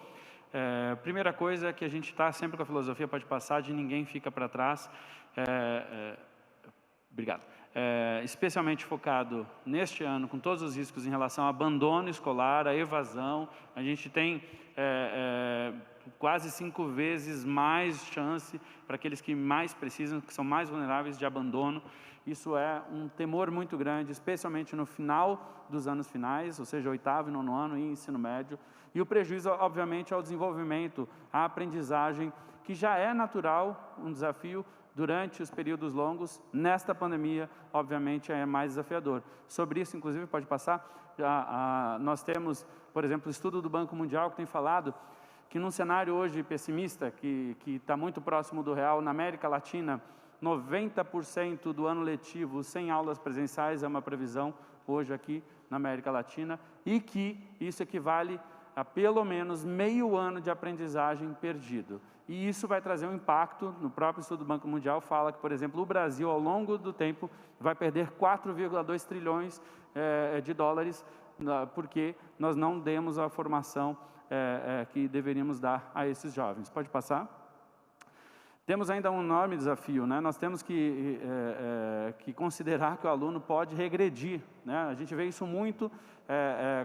Primeira coisa é que a gente está sempre com a filosofia, pode passar, de ninguém fica para trás. Obrigado. Especialmente focado neste ano, com todos os riscos em relação ao abandono escolar, à evasão. A gente tem quase 5 vezes mais chance para aqueles que mais precisam, que são mais vulneráveis de abandono. Isso é um temor muito grande, especialmente no final dos anos finais, ou seja, 8º e 9º ano e ensino médio. E o prejuízo, obviamente, ao desenvolvimento, à aprendizagem, que já é natural, um desafio durante os períodos longos. Nesta pandemia, obviamente, é mais desafiador. Sobre isso, inclusive, pode passar, nós temos, por exemplo, o estudo do Banco Mundial que tem falado que num cenário hoje pessimista, que está muito próximo do real, na América Latina, 90% do ano letivo sem aulas presenciais é uma previsão hoje aqui na América Latina, e que isso equivale a pelo menos meio ano de aprendizagem perdido. E isso vai trazer um impacto, no próprio estudo do Banco Mundial fala que, por exemplo, o Brasil, ao longo do tempo, vai perder 4,2 trilhões de dólares, porque nós não demos a formação que deveríamos dar a esses jovens. Pode passar? Temos ainda um enorme desafio, né? Nós temos que considerar que o aluno pode regredir, né? A gente vê isso muito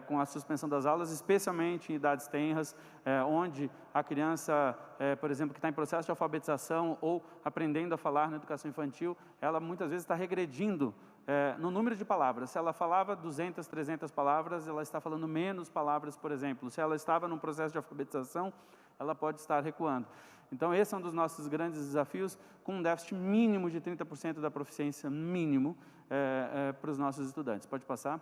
com a suspensão das aulas, especialmente em idades tenras, onde a criança, por exemplo, que está em processo de alfabetização ou aprendendo a falar na educação infantil, ela muitas vezes está regredindo no número de palavras. Se ela falava 200, 300 palavras, ela está falando menos palavras, por exemplo. Se ela estava num processo de alfabetização, ela pode estar recuando. Então, esse é um dos nossos grandes desafios, com um déficit mínimo de 30% da proficiência mínimo para os nossos estudantes. Pode passar?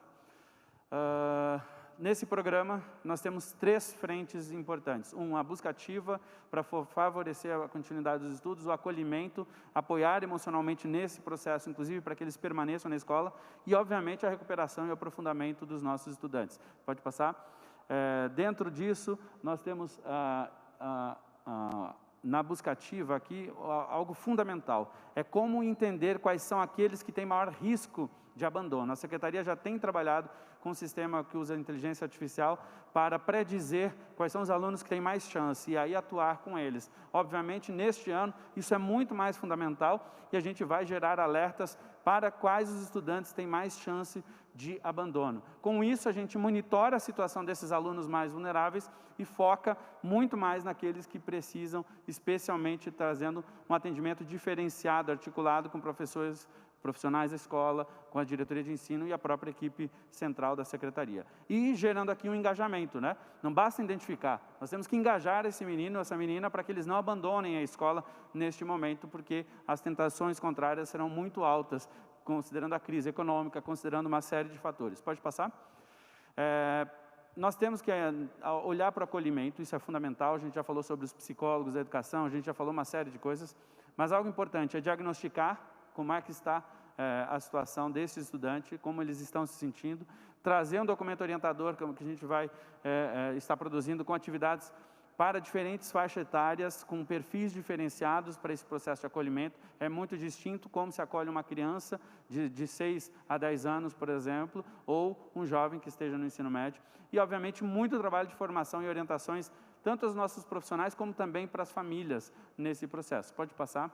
Nesse programa, nós temos 3 frentes importantes. A busca ativa para favorecer a continuidade dos estudos, o acolhimento, apoiar emocionalmente nesse processo, inclusive para que eles permaneçam na escola, e, obviamente, a recuperação e o aprofundamento dos nossos estudantes. Pode passar? Dentro disso, nós temos na busca ativa aqui algo fundamental. É como entender quais são aqueles que têm maior risco de abandono. A Secretaria já tem trabalhado com um sistema que usa inteligência artificial para predizer quais são os alunos que têm mais chance e aí atuar com eles. Obviamente, neste ano, isso é muito mais fundamental e a gente vai gerar alertas para quais os estudantes têm mais chance de abandono. Com isso, a gente monitora a situação desses alunos mais vulneráveis e foca muito mais naqueles que precisam, especialmente trazendo um atendimento diferenciado, articulado com profissionais da escola, com a diretoria de ensino e a própria equipe central da secretaria. E gerando aqui um engajamento, né? Não basta identificar, nós temos que engajar esse menino, essa menina, para que eles não abandonem a escola neste momento, porque as tentações contrárias serão muito altas, considerando a crise econômica, considerando uma série de fatores. Pode passar? Nós temos que olhar para o acolhimento, isso é fundamental, a gente já falou sobre os psicólogos da educação, a gente já falou uma série de coisas, mas algo importante é diagnosticar como é que está a situação desse estudante, como eles estão se sentindo, trazer um documento orientador que a gente vai estar produzindo com atividades para diferentes faixas etárias, com perfis diferenciados para esse processo de acolhimento. É muito distinto como se acolhe uma criança de 6 a 10 anos, por exemplo, ou um jovem que esteja no ensino médio. E, obviamente, muito trabalho de formação e orientações, tanto aos nossos profissionais, como também para as famílias nesse processo. Pode passar?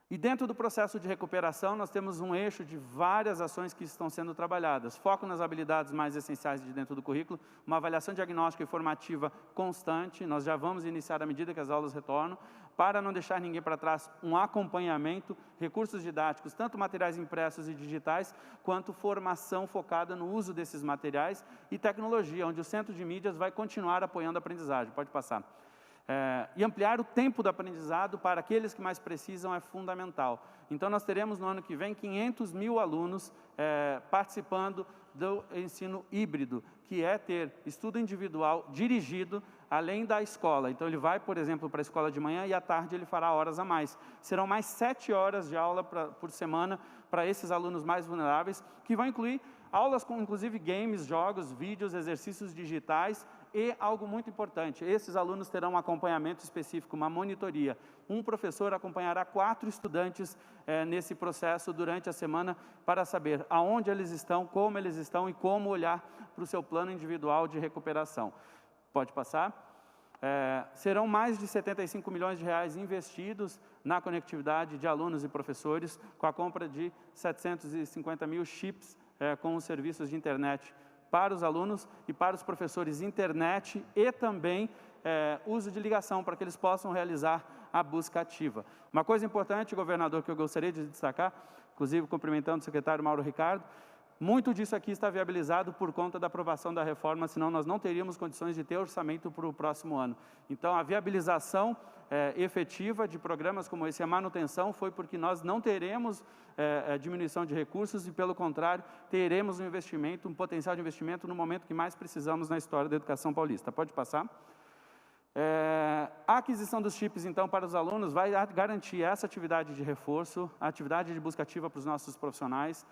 E dentro do processo de recuperação, nós temos um eixo de várias ações que estão sendo trabalhadas. Foco nas habilidades mais essenciais de dentro do currículo, uma avaliação diagnóstica e formativa constante, nós já vamos iniciar à medida que as aulas retornam, para não deixar ninguém para trás, um acompanhamento, recursos didáticos, tanto materiais impressos e digitais, quanto formação focada no uso desses materiais e tecnologia, onde o Centro de Mídias vai continuar apoiando a aprendizagem. Pode passar. E ampliar o tempo do aprendizado para aqueles que mais precisam é fundamental. Então, nós teremos no ano que vem 500 mil alunos participando do ensino híbrido, que é ter estudo individual dirigido além da escola. Então, ele vai, por exemplo, para a escola de manhã e à tarde ele fará horas a mais. Serão mais 7 horas de aula por semana para esses alunos mais vulneráveis, que vão incluir aulas com, inclusive, games, jogos, vídeos, exercícios digitais e algo muito importante, esses alunos terão um acompanhamento específico, uma monitoria. Um professor acompanhará 4 estudantes nesse processo durante a semana para saber aonde eles estão, como eles estão e como olhar para o seu plano individual de recuperação. Pode passar? Serão mais de 75 milhões de reais investidos na conectividade de alunos e professores, com a compra de 750 mil chips com os serviços de internet para os alunos e para os professores, internet e também uso de ligação para que eles possam realizar a busca ativa. Uma coisa importante, governador, que eu gostaria de destacar, inclusive cumprimentando o secretário Mauro Ricardo, muito disso aqui está viabilizado por conta da aprovação da reforma, senão nós não teríamos condições de ter orçamento para o próximo ano. Então, a viabilização efetiva de programas como esse, a manutenção, foi porque nós não teremos diminuição de recursos e, pelo contrário, teremos um investimento, um potencial de investimento no momento que mais precisamos na história da educação paulista. Pode passar? A aquisição dos chips, então, para os alunos vai garantir essa atividade de reforço, a atividade de busca ativa para os nossos profissionais.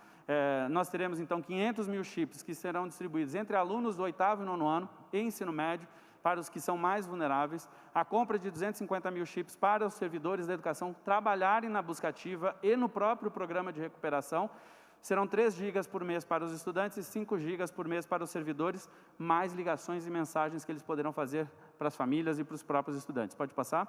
Nós teremos, então, 500 mil chips que serão distribuídos entre alunos do 8º e 9º ano e ensino médio, para os que são mais vulneráveis, a compra de 250 mil chips para os servidores da educação trabalharem na busca ativa e no próprio programa de recuperação. Serão 3 gigas por mês para os estudantes e 5 gigas por mês para os servidores, mais ligações e mensagens que eles poderão fazer para as famílias e para os próprios estudantes. Pode passar?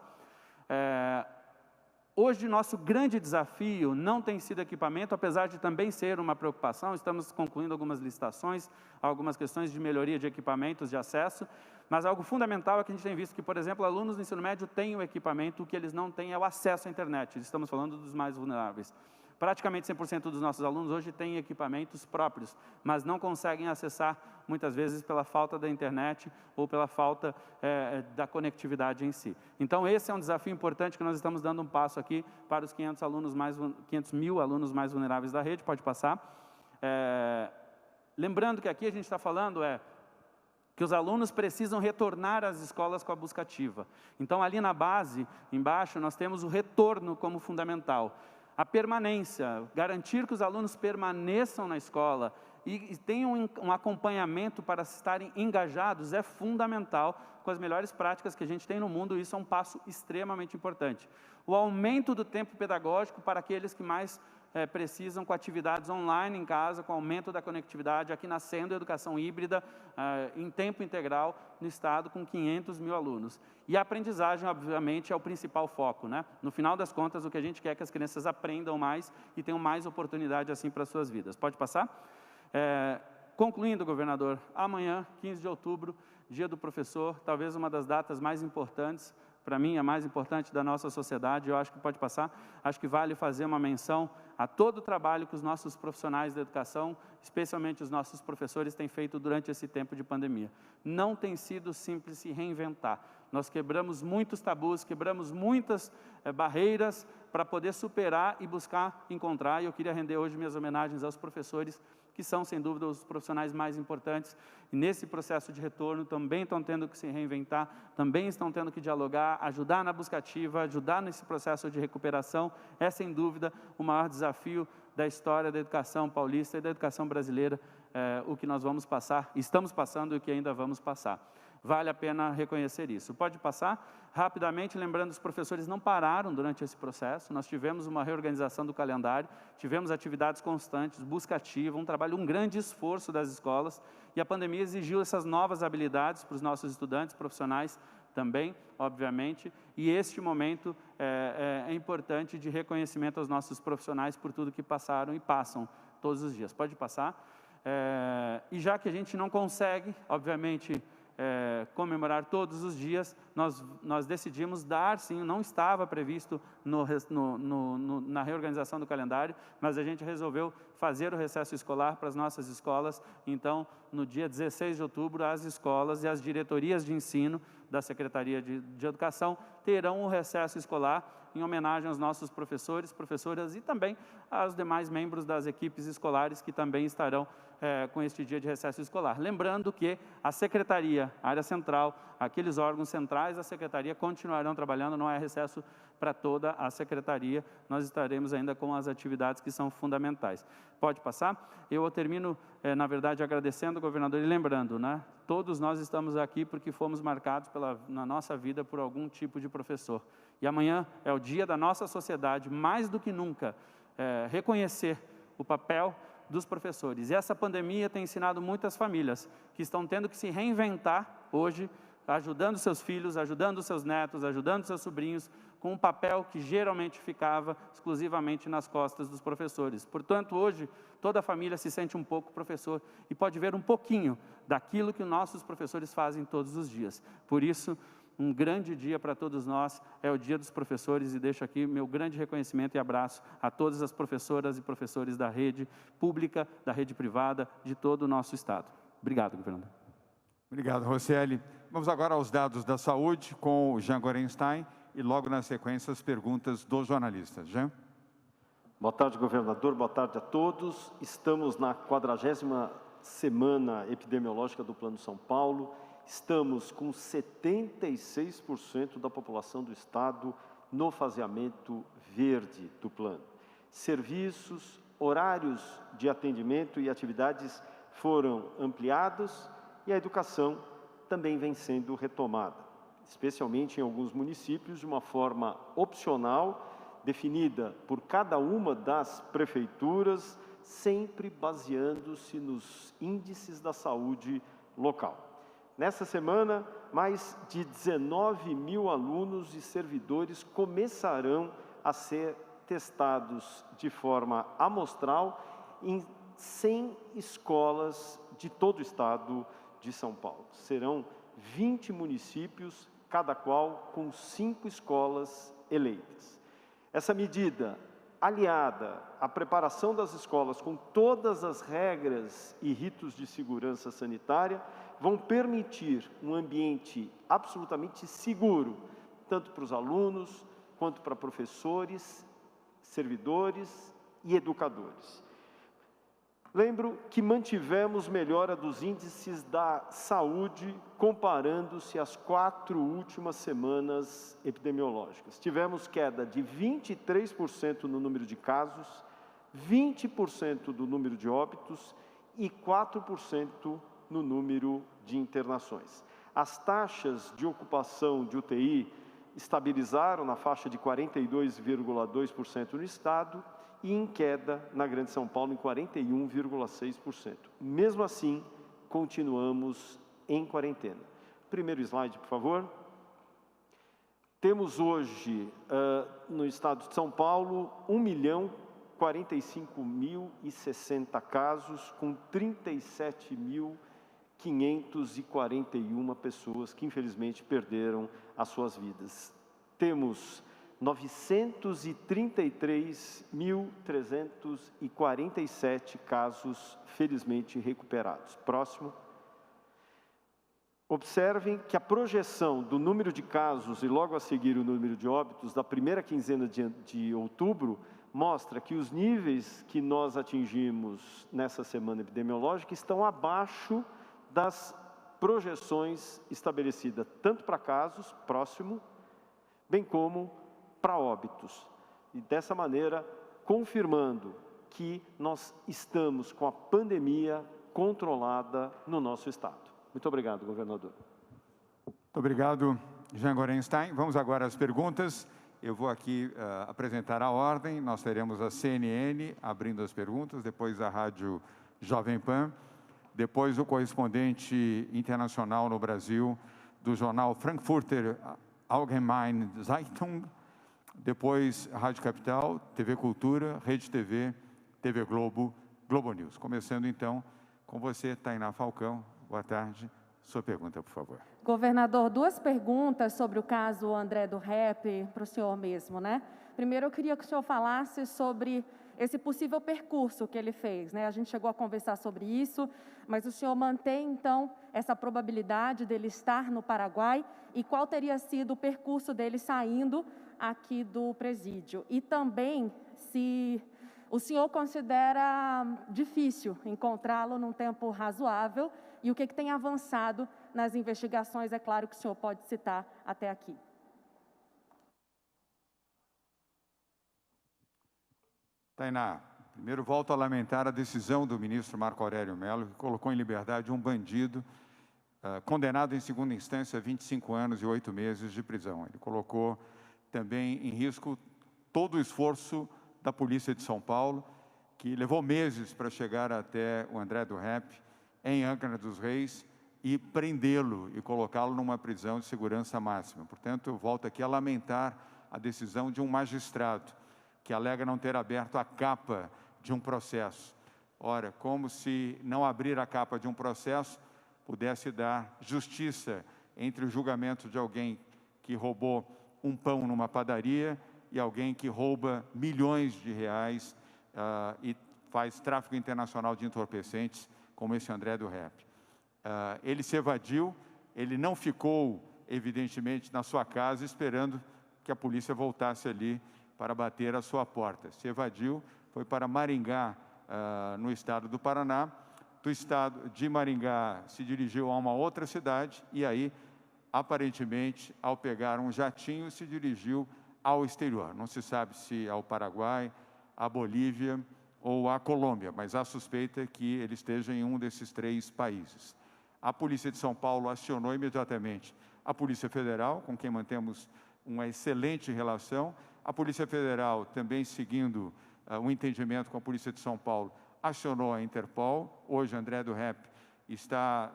Hoje, nosso grande desafio não tem sido equipamento, apesar de também ser uma preocupação. Estamos concluindo algumas licitações, algumas questões de melhoria de equipamentos de acesso, mas algo fundamental é que a gente tem visto que, por exemplo, alunos do ensino médio têm o equipamento, o que eles não têm é o acesso à internet. Estamos falando dos mais vulneráveis. Praticamente 100% dos nossos alunos hoje têm equipamentos próprios, mas não conseguem acessar, muitas vezes, pela falta da internet ou pela falta da conectividade em si. Então, esse é um desafio importante que nós estamos dando um passo aqui para os 500 mil alunos mais vulneráveis da rede. Pode passar. Lembrando que aqui a gente está falando que os alunos precisam retornar às escolas com a busca ativa. Então, ali na base, embaixo, nós temos o retorno como fundamental. A permanência, garantir que os alunos permaneçam na escola e tenham um acompanhamento para estarem engajados é fundamental com as melhores práticas que a gente tem no mundo, e isso é um passo extremamente importante. O aumento do tempo pedagógico para aqueles que mais precisam, com atividades online em casa, com aumento da conectividade, aqui nascendo a educação híbrida em tempo integral no estado com 500 mil alunos. E a aprendizagem, obviamente, é o principal foco, né? No final das contas, o que a gente quer é que as crianças aprendam mais e tenham mais oportunidade assim para as suas vidas. Pode passar? Concluindo, governador, amanhã, 15 de outubro, Dia do Professor, talvez uma das datas mais importantes, para mim, a mais importante da nossa sociedade, eu acho que pode passar, acho que vale fazer uma menção a todo o trabalho que os nossos profissionais da educação, especialmente os nossos professores, têm feito durante esse tempo de pandemia. Não tem sido simples se reinventar. Nós quebramos muitos tabus, quebramos muitas barreiras para poder superar e buscar encontrar, e eu queria render hoje minhas homenagens aos professores, que são, sem dúvida, os profissionais mais importantes, e nesse processo de retorno também estão tendo que se reinventar, também estão tendo que dialogar, ajudar na busca ativa, ajudar nesse processo de recuperação. É, sem dúvida, o maior desafio da história da educação paulista e da educação brasileira, o que nós vamos passar, estamos passando e o que ainda vamos passar. Vale a pena reconhecer isso. Pode passar? Rapidamente, lembrando, os professores não pararam durante esse processo, nós tivemos uma reorganização do calendário, tivemos atividades constantes, busca ativa, um trabalho, um grande esforço das escolas, e a pandemia exigiu essas novas habilidades para os nossos estudantes, profissionais também, obviamente, e este momento é importante de reconhecimento aos nossos profissionais por tudo que passaram e passam todos os dias. Pode passar? E já que a gente não consegue, obviamente, comemorar todos os dias, nós decidimos dar, sim, não estava previsto na reorganização do calendário, mas a gente resolveu fazer o recesso escolar para as nossas escolas. Então, no dia 16 de outubro, as escolas e as diretorias de ensino da Secretaria de Educação terão o recesso escolar em homenagem aos nossos professores, professoras e também aos demais membros das equipes escolares que também estarão com este dia de recesso escolar. Lembrando que a Secretaria, a área central, aqueles órgãos centrais da Secretaria continuarão trabalhando, não é recesso para toda a Secretaria, nós estaremos ainda com as atividades que são fundamentais. Pode passar? Eu termino, na verdade, agradecendo o governador e lembrando, né? Todos nós estamos aqui porque fomos marcados na nossa vida por algum tipo de professor. E amanhã é o dia da nossa sociedade, mais do que nunca, reconhecer o papel dos professores. E essa pandemia tem ensinado muitas famílias que estão tendo que se reinventar hoje, ajudando seus filhos, ajudando seus netos, ajudando seus sobrinhos, com um papel que geralmente ficava exclusivamente nas costas dos professores. Portanto, hoje, toda a família se sente um pouco professor e pode ver um pouquinho daquilo que nossos professores fazem todos os dias. Por isso, um grande dia para todos nós, é o Dia dos Professores, e deixo aqui meu grande reconhecimento e abraço a todas as professoras e professores da rede pública, da rede privada, de todo o nosso Estado. Obrigado, governador. Obrigado, Rosselli. Vamos agora aos dados da saúde com o Jean Gorenstein e logo na sequência as perguntas dos jornalistas. Jean? Boa tarde, governador. Boa tarde a todos. Estamos na 40ª semana epidemiológica do Plano São Paulo. Estamos com 76% da população do Estado no faseamento verde do plano. Serviços, horários de atendimento e atividades foram ampliados e a educação também vem sendo retomada, especialmente em alguns municípios, de uma forma opcional, definida por cada uma das prefeituras, sempre baseando-se nos índices da saúde local. Nessa semana, mais de 19 mil alunos e servidores começarão a ser testados de forma amostral em 100 escolas de todo o estado de São Paulo. Serão 20 municípios, cada qual com 5 escolas eleitas. Essa medida, aliada à preparação das escolas com todas as regras e ritos de segurança sanitária, vão permitir um ambiente absolutamente seguro, tanto para os alunos, quanto para professores, servidores e educadores. Lembro que mantivemos melhora dos índices da saúde, comparando-se às 4 últimas semanas epidemiológicas. Tivemos queda de 23% no número de casos, 20% do número de óbitos e 4% no número de internações. As taxas de ocupação de UTI estabilizaram na faixa de 42,2% no estado e em queda na Grande São Paulo em 41,6%. Mesmo assim, continuamos em quarentena. Primeiro slide, por favor. Temos hoje, no estado de São Paulo, 45.060 casos, com 37.541 pessoas que, infelizmente, perderam as suas vidas. Temos 933.347 casos, felizmente, recuperados. Próximo. Observem que a projeção do número de casos e logo a seguir o número de óbitos da primeira quinzena de outubro mostra que os níveis que nós atingimos nessa semana epidemiológica estão abaixo das projeções estabelecidas, tanto para casos, próximo, bem como para óbitos. E dessa maneira, confirmando que nós estamos com a pandemia controlada no nosso estado. Muito obrigado, governador. Muito obrigado, Jean Gorenstein. Vamos agora às perguntas. Eu vou aqui apresentar a ordem. Nós teremos a CNN abrindo as perguntas, depois a Rádio Jovem Pan, depois o correspondente internacional no Brasil do jornal Frankfurter Allgemeine Zeitung, depois Rádio Capital, TV Cultura, Rede TV, TV Globo, Globo News. Começando então com você, Tainá Falcão. Boa tarde. Sua pergunta, por favor. Governador, duas perguntas sobre o caso André do Rap, para o senhor mesmo, né? Primeiro, eu queria que o senhor falasse sobre esse possível percurso que ele fez, né? A gente chegou a conversar sobre isso, mas o senhor mantém, então, essa probabilidade dele estar no Paraguai e qual teria sido o percurso dele saindo aqui do presídio? E também, se o senhor considera difícil encontrá-lo num tempo razoável e o que tem avançado nas investigações, é claro que o senhor pode citar até aqui. Tainá, primeiro volto a lamentar a decisão do ministro Marco Aurélio Mello, que colocou em liberdade um bandido condenado em segunda instância a 25 anos e 8 meses de prisão. Ele colocou também em risco todo o esforço da Polícia de São Paulo, que levou meses para chegar até o André do Rap, em Angra dos Reis, e prendê-lo e colocá-lo numa prisão de segurança máxima. Portanto, eu volto aqui a lamentar a decisão de um magistrado, que alega não ter aberto a capa de um processo. Ora, como se não abrir a capa de um processo pudesse dar justiça entre o julgamento de alguém que roubou um pão numa padaria e alguém que rouba milhões de reais e faz tráfico internacional de entorpecentes, como esse André do Rap. Ele se evadiu, ele não ficou, evidentemente, na sua casa esperando que a polícia voltasse ali para bater a sua porta. Se evadiu, foi para Maringá, no estado do Paraná. Do estado de Maringá, se dirigiu a uma outra cidade e aí, aparentemente, ao pegar um jatinho, se dirigiu ao exterior. Não se sabe se ao Paraguai, à Bolívia ou à Colômbia, mas há suspeita que ele esteja em um desses 3 países. A Polícia de São Paulo acionou imediatamente a Polícia Federal, com quem mantemos uma excelente relação. A Polícia Federal, também seguindo um entendimento com a Polícia de São Paulo, acionou a Interpol. Hoje, André do Rap está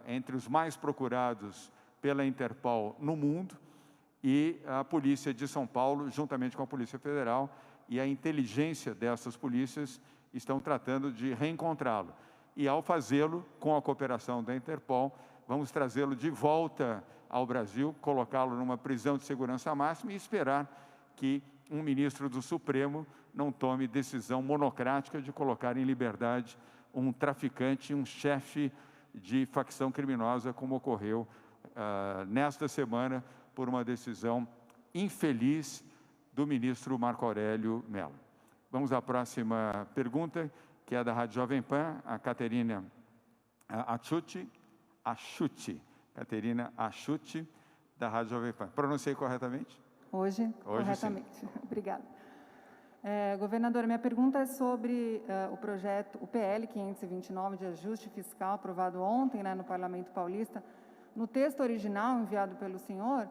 entre os mais procurados pela Interpol no mundo, e a Polícia de São Paulo, juntamente com a Polícia Federal e a inteligência dessas polícias, estão tratando de reencontrá-lo. E, ao fazê-lo, com a cooperação da Interpol, vamos trazê-lo de volta ao Brasil, colocá-lo numa prisão de segurança máxima e esperar que um ministro do Supremo não tome decisão monocrática de colocar em liberdade um traficante, um chefe de facção criminosa, como ocorreu nesta semana, por uma decisão infeliz do ministro Marco Aurélio Mello. Vamos à próxima pergunta, que é da Rádio Jovem Pan, a Caterina Achuti, Caterina Achuti, da Rádio Jovem Pan. Pronunciei corretamente? Hoje corretamente. Sim. Obrigada. Governadora, minha pergunta é sobre o projeto, o PL 529 de ajuste fiscal, aprovado ontem, no Parlamento Paulista. No texto original enviado pelo senhor,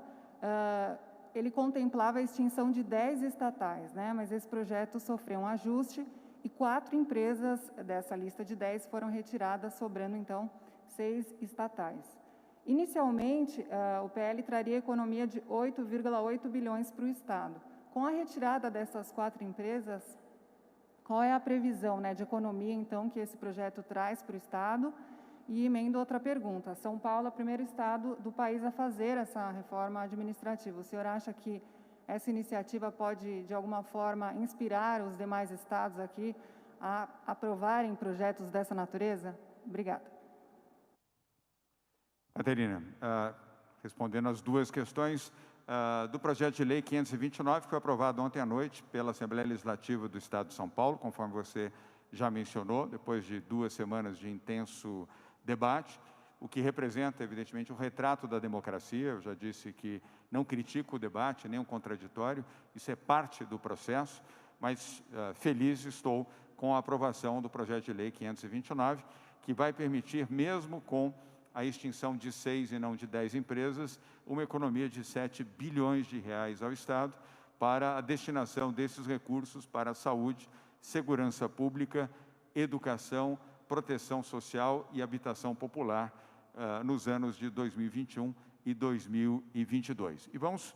ele contemplava a extinção de 10 estatais, mas esse projeto sofreu um ajuste e 4 empresas dessa lista de 10 foram retiradas, sobrando, então, 6 estatais. Inicialmente, o PL traria economia de 8,8 bilhões para o Estado. Com a retirada dessas 4 empresas, qual é a previsão, né, de economia, então, que esse projeto traz para o Estado? E emendo outra pergunta. São Paulo é o primeiro estado do país a fazer essa reforma administrativa. O senhor acha que essa iniciativa pode, de alguma forma, inspirar os demais estados aqui a aprovarem projetos dessa natureza? Obrigada. Caterina, respondendo as duas questões, do projeto de lei 529, que foi aprovado ontem à noite pela Assembleia Legislativa do Estado de São Paulo, conforme você já mencionou, depois de 2 semanas de intenso debate, o que representa, evidentemente, um retrato da democracia. Eu já disse que não critico o debate, nem o contraditório, isso é parte do processo, mas feliz estou com a aprovação do projeto de lei 529, que vai permitir, mesmo com a extinção de 6 e não de 10 empresas, uma economia de 7 bilhões de reais ao Estado para a destinação desses recursos para a saúde, segurança pública, educação, proteção social e habitação popular nos anos de 2021 e 2022. E vamos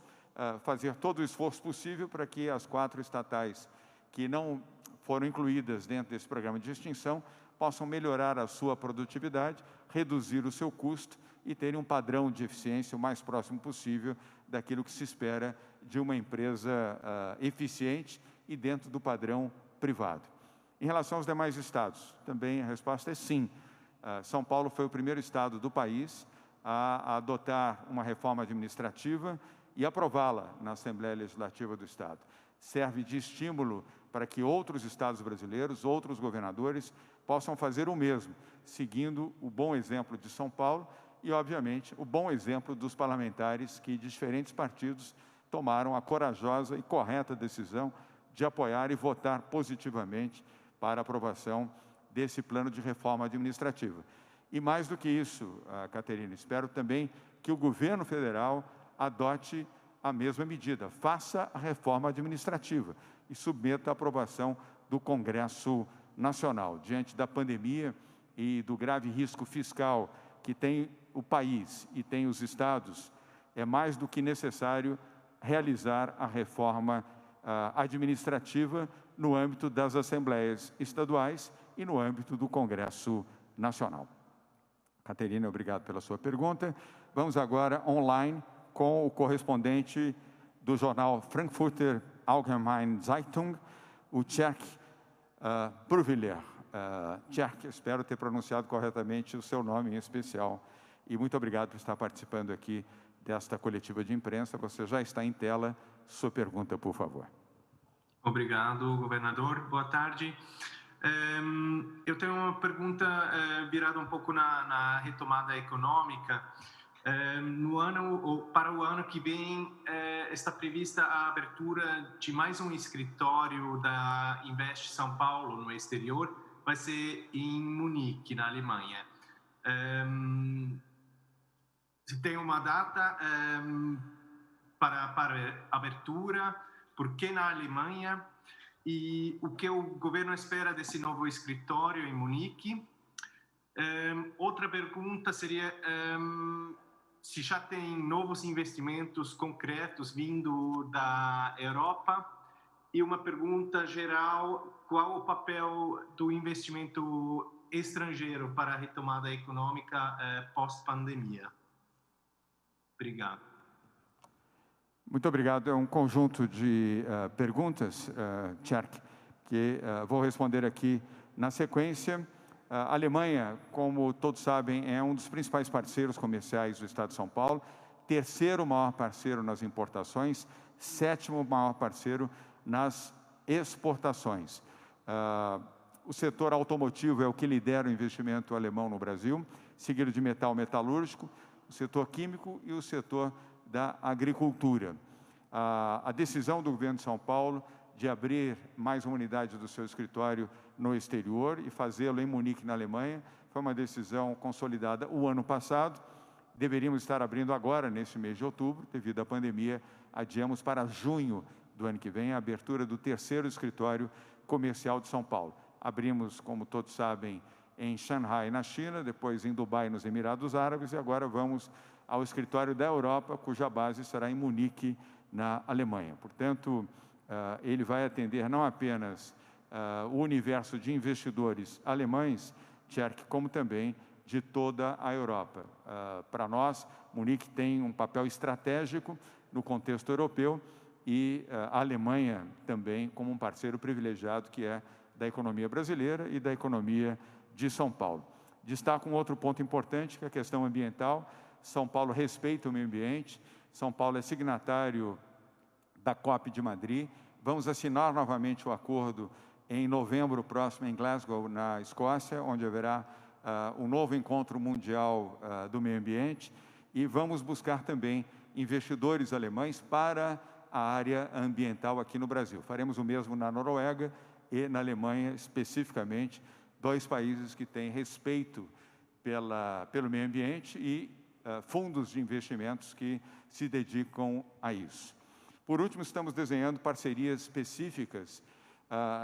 fazer todo o esforço possível para que as 4 estatais que não foram incluídas dentro desse programa de extinção possam melhorar a sua produtividade, reduzir o seu custo e terem um padrão de eficiência o mais próximo possível daquilo que se espera de uma empresa eficiente e dentro do padrão privado. Em relação aos demais estados, também a resposta é sim. São Paulo foi o primeiro estado do país a adotar uma reforma administrativa e aprová-la na Assembleia Legislativa do Estado. Serve de estímulo para que outros estados brasileiros, outros governadores, possam fazer o mesmo, seguindo o bom exemplo de São Paulo e, obviamente, o bom exemplo dos parlamentares que, de diferentes partidos, tomaram a corajosa e correta decisão de apoiar e votar positivamente para a aprovação desse plano de reforma administrativa. E mais do que isso, Caterina, espero também que o governo federal adote a mesma medida, faça a reforma administrativa e submeta à aprovação do Congresso Nacional. Diante da pandemia e do grave risco fiscal que tem o país e tem os estados, é mais do que necessário realizar a reforma administrativa no âmbito das assembleias estaduais e no âmbito do Congresso Nacional. Caterina, obrigado pela sua pergunta. Vamos agora online com o correspondente do jornal Frankfurter Allgemeine Zeitung, o Tjerk Bruwiller. Tjerk, espero ter pronunciado corretamente o seu nome em especial. E muito obrigado por estar participando aqui desta coletiva de imprensa. Você já está em tela. Sua pergunta, por favor. Obrigado, governador. Boa tarde. Eu tenho uma pergunta virada um pouco na retomada econômica. Para o ano que vem, está prevista a abertura de mais um escritório da Invest São Paulo no exterior, vai ser em Munique, na Alemanha. Se tem uma data para abertura, por que na Alemanha? E o que o governo espera desse novo escritório em Munique? Outra pergunta seria se já tem novos investimentos concretos vindo da Europa. E uma pergunta geral, qual o papel do investimento estrangeiro para a retomada econômica pós-pandemia? Obrigado. Muito obrigado. É um conjunto de perguntas, Tjerk, que vou responder aqui na sequência. A Alemanha, como todos sabem, é um dos principais parceiros comerciais do Estado de São Paulo, terceiro maior parceiro nas importações, sétimo maior parceiro nas exportações. O setor automotivo é o que lidera o investimento alemão no Brasil, seguido de metal metalúrgico, o setor químico e o setor da agricultura. A decisão do governo de São Paulo de abrir mais uma unidade do seu escritório no exterior e fazê-lo em Munique, na Alemanha, foi uma decisão consolidada o ano passado. Deveríamos estar abrindo agora, neste mês de outubro, devido à pandemia, adiamos para junho do ano que vem a abertura do terceiro escritório comercial de São Paulo. Abrimos, como todos sabem, em Shanghai, na China, depois em Dubai, nos Emirados Árabes, e agora vamos ao escritório da Europa, cuja base será em Munique, na Alemanha. Portanto, ele vai atender não apenas o universo de investidores alemães, Tcherk, como também de toda a Europa. Para nós, Munique tem um papel estratégico no contexto europeu e a Alemanha também como um parceiro privilegiado que é da economia brasileira e da economia de São Paulo. Destaco um outro ponto importante, que é a questão ambiental. São Paulo respeita o meio ambiente, São Paulo é signatário da COP de Madrid. Vamos assinar novamente o acordo em novembro próximo em Glasgow, na Escócia, onde haverá um novo encontro mundial do meio ambiente, e vamos buscar também investidores alemães para a área ambiental aqui no Brasil. Faremos o mesmo na Noruega e na Alemanha, especificamente, 2 países que têm respeito pelo meio ambiente e fundos de investimentos que se dedicam a isso. Por último, estamos desenhando parcerias específicas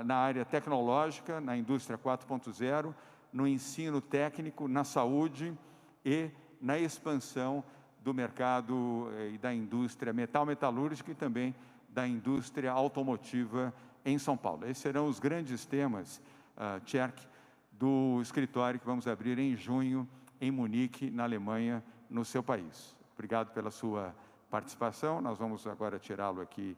na área tecnológica, na indústria 4.0, no ensino técnico, na saúde e na expansão do mercado e da indústria metalúrgica e também da indústria automotiva em São Paulo. Esses serão os grandes temas, Tcherk, do escritório que vamos abrir em junho em Munique, na Alemanha, no seu país. Obrigado pela sua participação. Nós vamos agora tirá-lo aqui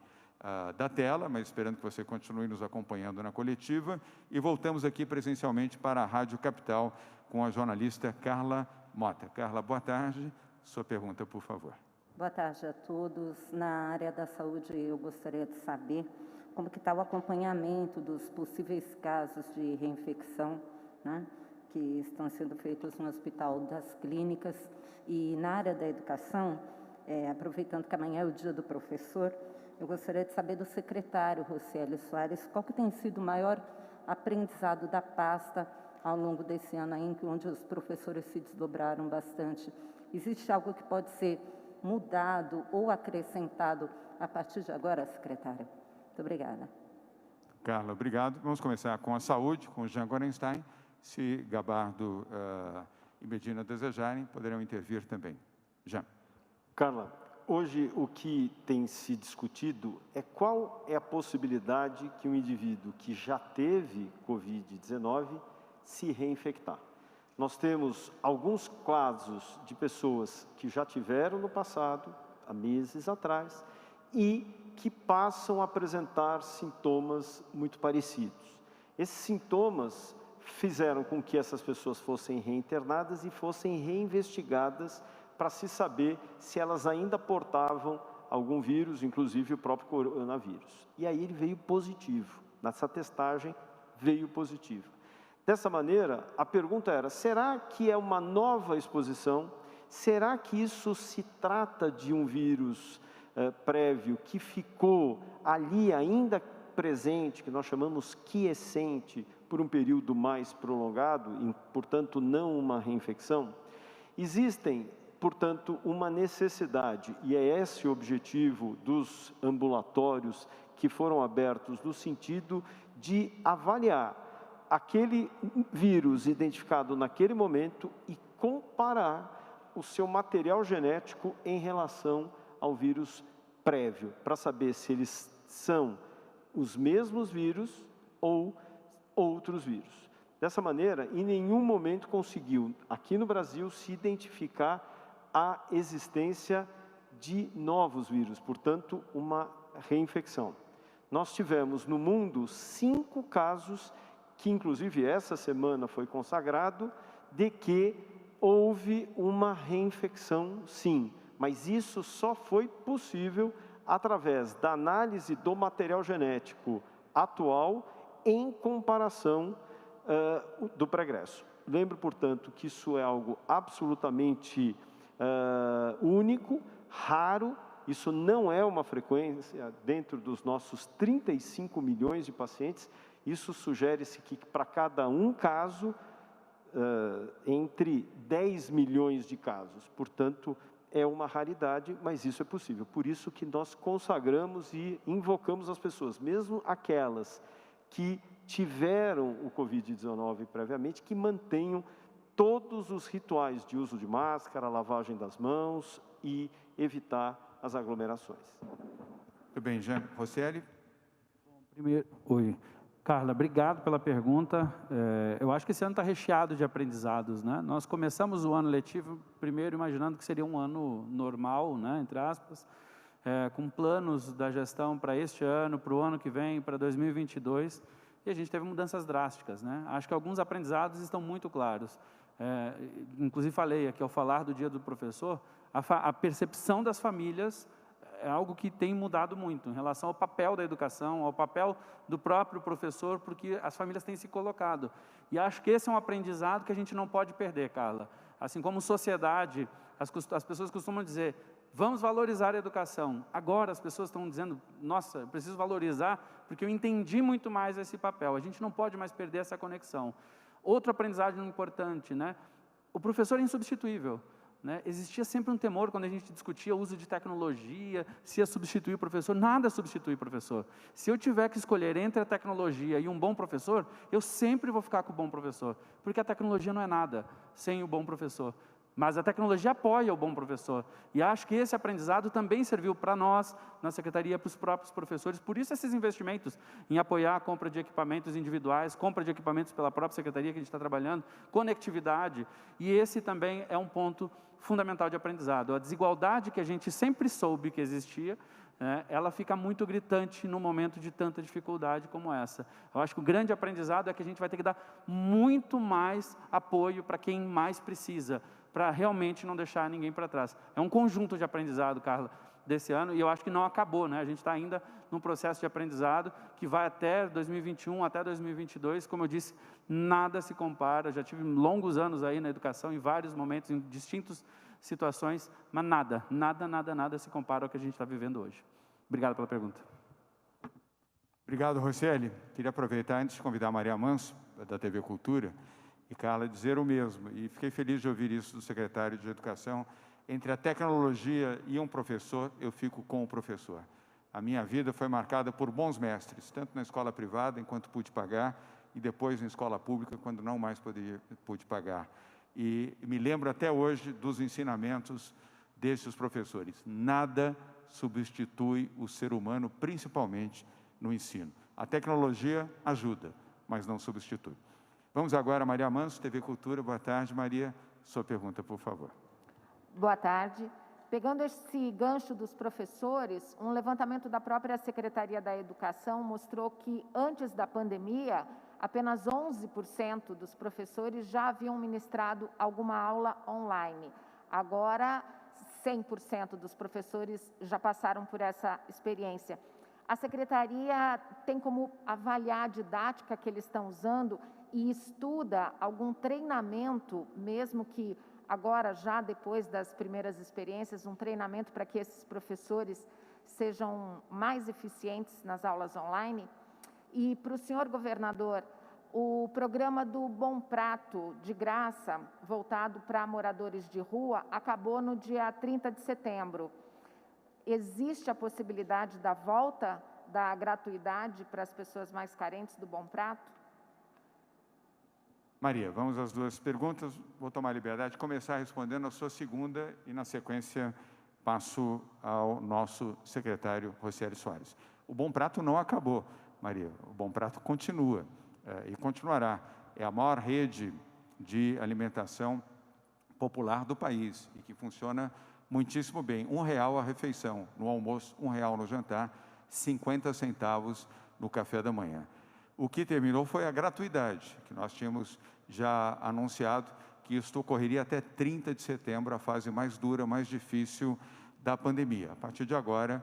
da tela, mas esperando que você continue nos acompanhando na coletiva. E voltamos aqui presencialmente para a Rádio Capital com a jornalista Carla Mota. Carla, boa tarde. Sua pergunta, por favor. Boa tarde a todos. Na área da saúde, eu gostaria de saber como que está o acompanhamento dos possíveis casos de reinfecção, né, que estão sendo feitos no Hospital das Clínicas. E na área da educação, aproveitando que amanhã é o dia do professor, eu gostaria de saber do secretário Rocieli Soares qual que tem sido o maior aprendizado da pasta ao longo desse ano aí, onde os professores se desdobraram bastante. Existe algo que pode ser mudado ou acrescentado a partir de agora, secretária? Muito obrigada. Carla, obrigado. Vamos começar com a saúde, com o Jean Gorenstein. Se Gabardo e Medina desejarem, poderão intervir também. Jean. Carla, hoje o que tem se discutido é qual é a possibilidade que um indivíduo que já teve Covid-19 se reinfectar. Nós temos alguns casos de pessoas que já tiveram no passado, há meses atrás, e que passam a apresentar sintomas muito parecidos. Esses sintomas fizeram com que essas pessoas fossem reinternadas e fossem reinvestigadas para se saber se elas ainda portavam algum vírus, inclusive o próprio coronavírus. E aí ele veio positivo. Nessa testagem veio positivo. Dessa maneira, a pergunta era, será que é uma nova exposição? Será que isso se trata de um vírus prévio que ficou ali ainda presente, que nós chamamos quiescente, por um período mais prolongado, e, portanto, não uma reinfecção? Existem, portanto, uma necessidade, e é esse o objetivo dos ambulatórios que foram abertos, no sentido de avaliar aquele vírus identificado naquele momento e comparar o seu material genético em relação ao vírus prévio, para saber se eles são os mesmos vírus ou outros vírus. Dessa maneira, em nenhum momento conseguiu, aqui no Brasil, se identificar a existência de novos vírus, portanto, uma reinfecção. Nós tivemos no mundo 5 casos que inclusive essa semana foi consagrado, de que houve uma reinfecção, sim, mas isso só foi possível através da análise do material genético atual em comparação do pregresso. Lembro, portanto, que isso é algo absolutamente único, raro, isso não é uma frequência dentro dos nossos 35 milhões de pacientes. Isso sugere-se que para cada um caso, entre 10 milhões de casos. Portanto, é uma raridade, mas isso é possível. Por isso que nós consagramos e invocamos as pessoas, mesmo aquelas que tiveram o Covid-19 previamente, que mantenham todos os rituais de uso de máscara, lavagem das mãos e evitar as aglomerações. Muito bem, Jean. Rocieli? Oi. Carla, obrigado pela pergunta. Eu acho que esse ano está recheado de aprendizados, né? Nós começamos o ano letivo, primeiro, imaginando que seria um ano normal, né, entre aspas, com planos da gestão para este ano, para o ano que vem, para 2022, e a gente teve mudanças drásticas, né? Acho que alguns aprendizados estão muito claros. Inclusive falei aqui, ao falar do Dia do Professor, a percepção das famílias é algo que tem mudado muito em relação ao papel da educação, ao papel do próprio professor, porque as famílias têm se colocado. E acho que esse é um aprendizado que a gente não pode perder, Carla. Assim como sociedade, as pessoas costumam dizer, vamos valorizar a educação. Agora as pessoas estão dizendo, nossa, eu preciso valorizar, porque eu entendi muito mais esse papel. A gente não pode mais perder essa conexão. Outro aprendizado importante, né? O professor é insubstituível. Né? Existia sempre um temor quando a gente discutia o uso de tecnologia, se ia substituir o professor. Nada substitui o professor. Se eu tiver que escolher entre a tecnologia e um bom professor, eu sempre vou ficar com o bom professor, porque a tecnologia não é nada sem o bom professor. Mas a tecnologia apoia o bom professor. E acho que esse aprendizado também serviu para nós, na Secretaria, para os próprios professores. Por isso, esses investimentos em apoiar a compra de equipamentos individuais, compra de equipamentos pela própria Secretaria que a gente está trabalhando, conectividade. E esse também é um ponto fundamental de aprendizado. A desigualdade que a gente sempre soube que existia, ela fica muito gritante no momento de tanta dificuldade como essa. Eu acho que o grande aprendizado é que a gente vai ter que dar muito mais apoio para quem mais precisa, para realmente não deixar ninguém para trás. É um conjunto de aprendizado, Carla, desse ano, e eu acho que não acabou, né? A gente está ainda num processo de aprendizado que vai até 2021, até 2022, como eu disse, nada se compara, já tive longos anos aí na educação, em vários momentos, em distintas situações, mas nada se compara ao que a gente está vivendo hoje. Obrigado pela pergunta. Obrigado, Rocieli. Queria aproveitar, antes de convidar a Maria Manso, da TV Cultura, e Carla, dizer o mesmo, e fiquei feliz de ouvir isso do secretário de Educação. Entre a tecnologia e um professor, eu fico com o professor. A minha vida foi marcada por bons mestres, tanto na escola privada, enquanto pude pagar, e depois na escola pública, quando não mais pude pagar. E me lembro até hoje dos ensinamentos desses professores. Nada substitui o ser humano, principalmente no ensino. A tecnologia ajuda, mas não substitui. Vamos agora a Maria Manso, TV Cultura. Boa tarde, Maria. Sua pergunta, por favor. Boa tarde. Pegando esse gancho dos professores, um levantamento da própria Secretaria da Educação mostrou que, antes da pandemia, apenas 11% dos professores já haviam ministrado alguma aula online. Agora, 100% dos professores já passaram por essa experiência. A Secretaria tem como avaliar a didática que eles estão usando e estuda algum treinamento, mesmo que agora, já depois das primeiras experiências, um treinamento para que esses professores sejam mais eficientes nas aulas online? E para o senhor governador, o programa do Bom Prato, de graça, voltado para moradores de rua, acabou no dia 30 de setembro. Existe a possibilidade da volta da gratuidade para as pessoas mais carentes do Bom Prato? Maria, vamos às duas perguntas. Vou tomar a liberdade de começar respondendo a sua segunda e, na sequência, passo ao nosso secretário Rocieli Soares. O Bom Prato não acabou, Maria. O Bom Prato continua e continuará. É a maior rede de alimentação popular do país e que funciona muitíssimo bem. R$1 a refeição no almoço, R$1 no jantar, 50 centavos no café da manhã. O que terminou foi a gratuidade, que nós tínhamos já anunciado que isto ocorreria até 30 de setembro, a fase mais dura, mais difícil da pandemia. A partir de agora,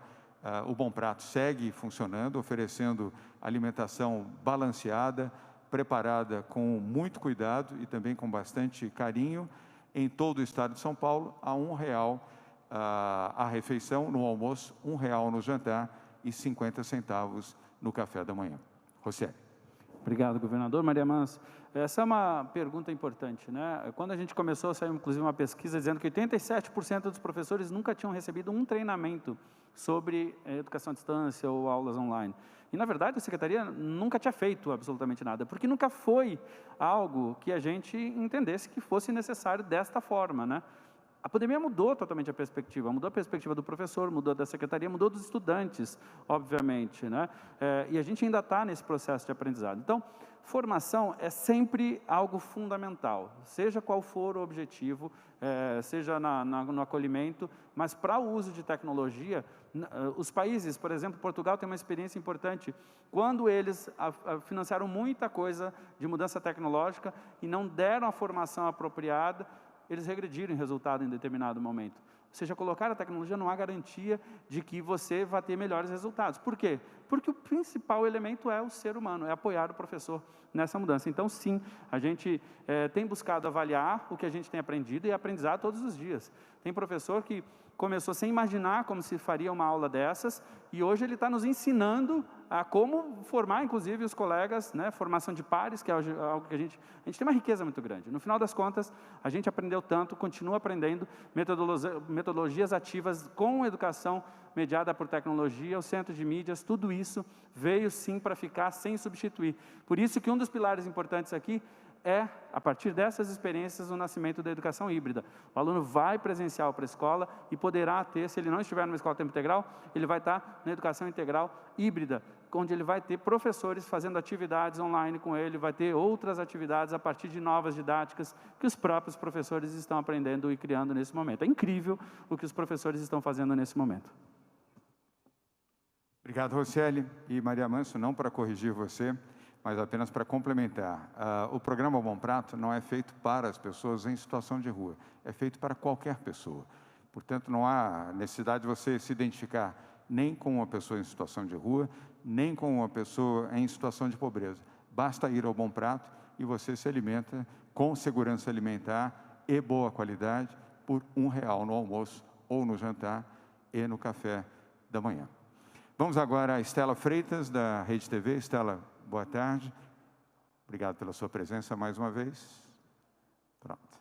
o Bom Prato segue funcionando, oferecendo alimentação balanceada, preparada com muito cuidado e também com bastante carinho, em todo o estado de São Paulo, a R$1 a refeição no almoço, R$1 no jantar e 50 centavos no café da manhã. Rocieli. Obrigado, governador. Maria Manso, essa é uma pergunta importante, né? Quando a gente começou, saiu inclusive uma pesquisa dizendo que 87% dos professores nunca tinham recebido um treinamento sobre educação à distância ou aulas online. E, na verdade, a Secretaria nunca tinha feito absolutamente nada, porque nunca foi algo que a gente entendesse que fosse necessário desta forma, né? A pandemia mudou totalmente a perspectiva, mudou a perspectiva do professor, mudou da secretaria, mudou dos estudantes, obviamente, né? E a gente ainda está nesse processo de aprendizado. Então, formação é sempre algo fundamental, seja qual for o objetivo, seja no acolhimento, mas para o uso de tecnologia, os países, por exemplo, Portugal tem uma experiência importante, quando eles financiaram muita coisa de mudança tecnológica e não deram a formação apropriada, eles regrediram em resultado em determinado momento. Ou seja, colocar a tecnologia não há garantia de que você vai ter melhores resultados. Por quê? Porque o principal elemento é o ser humano, é apoiar o professor nessa mudança. Então, sim, a gente tem buscado avaliar o que a gente tem aprendido e aprendizado todos os dias. Tem professor que começou sem imaginar como se faria uma aula dessas, e hoje ele está nos ensinando a como formar, inclusive, os colegas, né, formação de pares, que é algo que a gente tem uma riqueza muito grande. No final das contas, a gente aprendeu tanto, continua aprendendo metodologias ativas com educação mediada por tecnologia, o centro de mídias, tudo isso veio sim para ficar, sem substituir. Por isso que um dos pilares importantes aqui é, a partir dessas experiências, o nascimento da educação híbrida. O aluno vai presencial para a escola e poderá ter, se ele não estiver numa escola de tempo integral, ele vai estar na educação integral híbrida, onde ele vai ter professores fazendo atividades online com ele, vai ter outras atividades a partir de novas didáticas que os próprios professores estão aprendendo e criando nesse momento. É incrível o que os professores estão fazendo nesse momento. Obrigado, Rocieli. E Maria Manso, não para corrigir você, mas apenas para complementar. O programa Bom Prato não é feito para as pessoas em situação de rua, é feito para qualquer pessoa. Portanto, não há necessidade de você se identificar nem com uma pessoa em situação de rua, nem com uma pessoa em situação de pobreza. Basta ir ao Bom Prato e você se alimenta com segurança alimentar e boa qualidade por R$1 no almoço ou no jantar e no café da manhã. Vamos agora a Estela Freitas, da Rede TV. Estela, boa tarde. Obrigado pela sua presença mais uma vez. Pronto.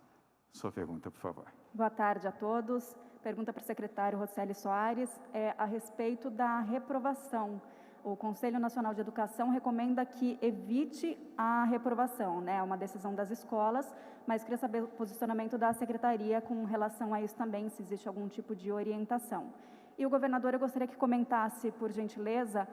Sua pergunta, por favor. Boa tarde a todos. Pergunta para o secretário Rocieli Soares a respeito da reprovação. O Conselho Nacional de Educação recomenda que evite a reprovação, né? É uma decisão das escolas, mas queria saber o posicionamento da secretaria com relação a isso também, se existe algum tipo de orientação. E o governador, eu gostaria que comentasse, por gentileza,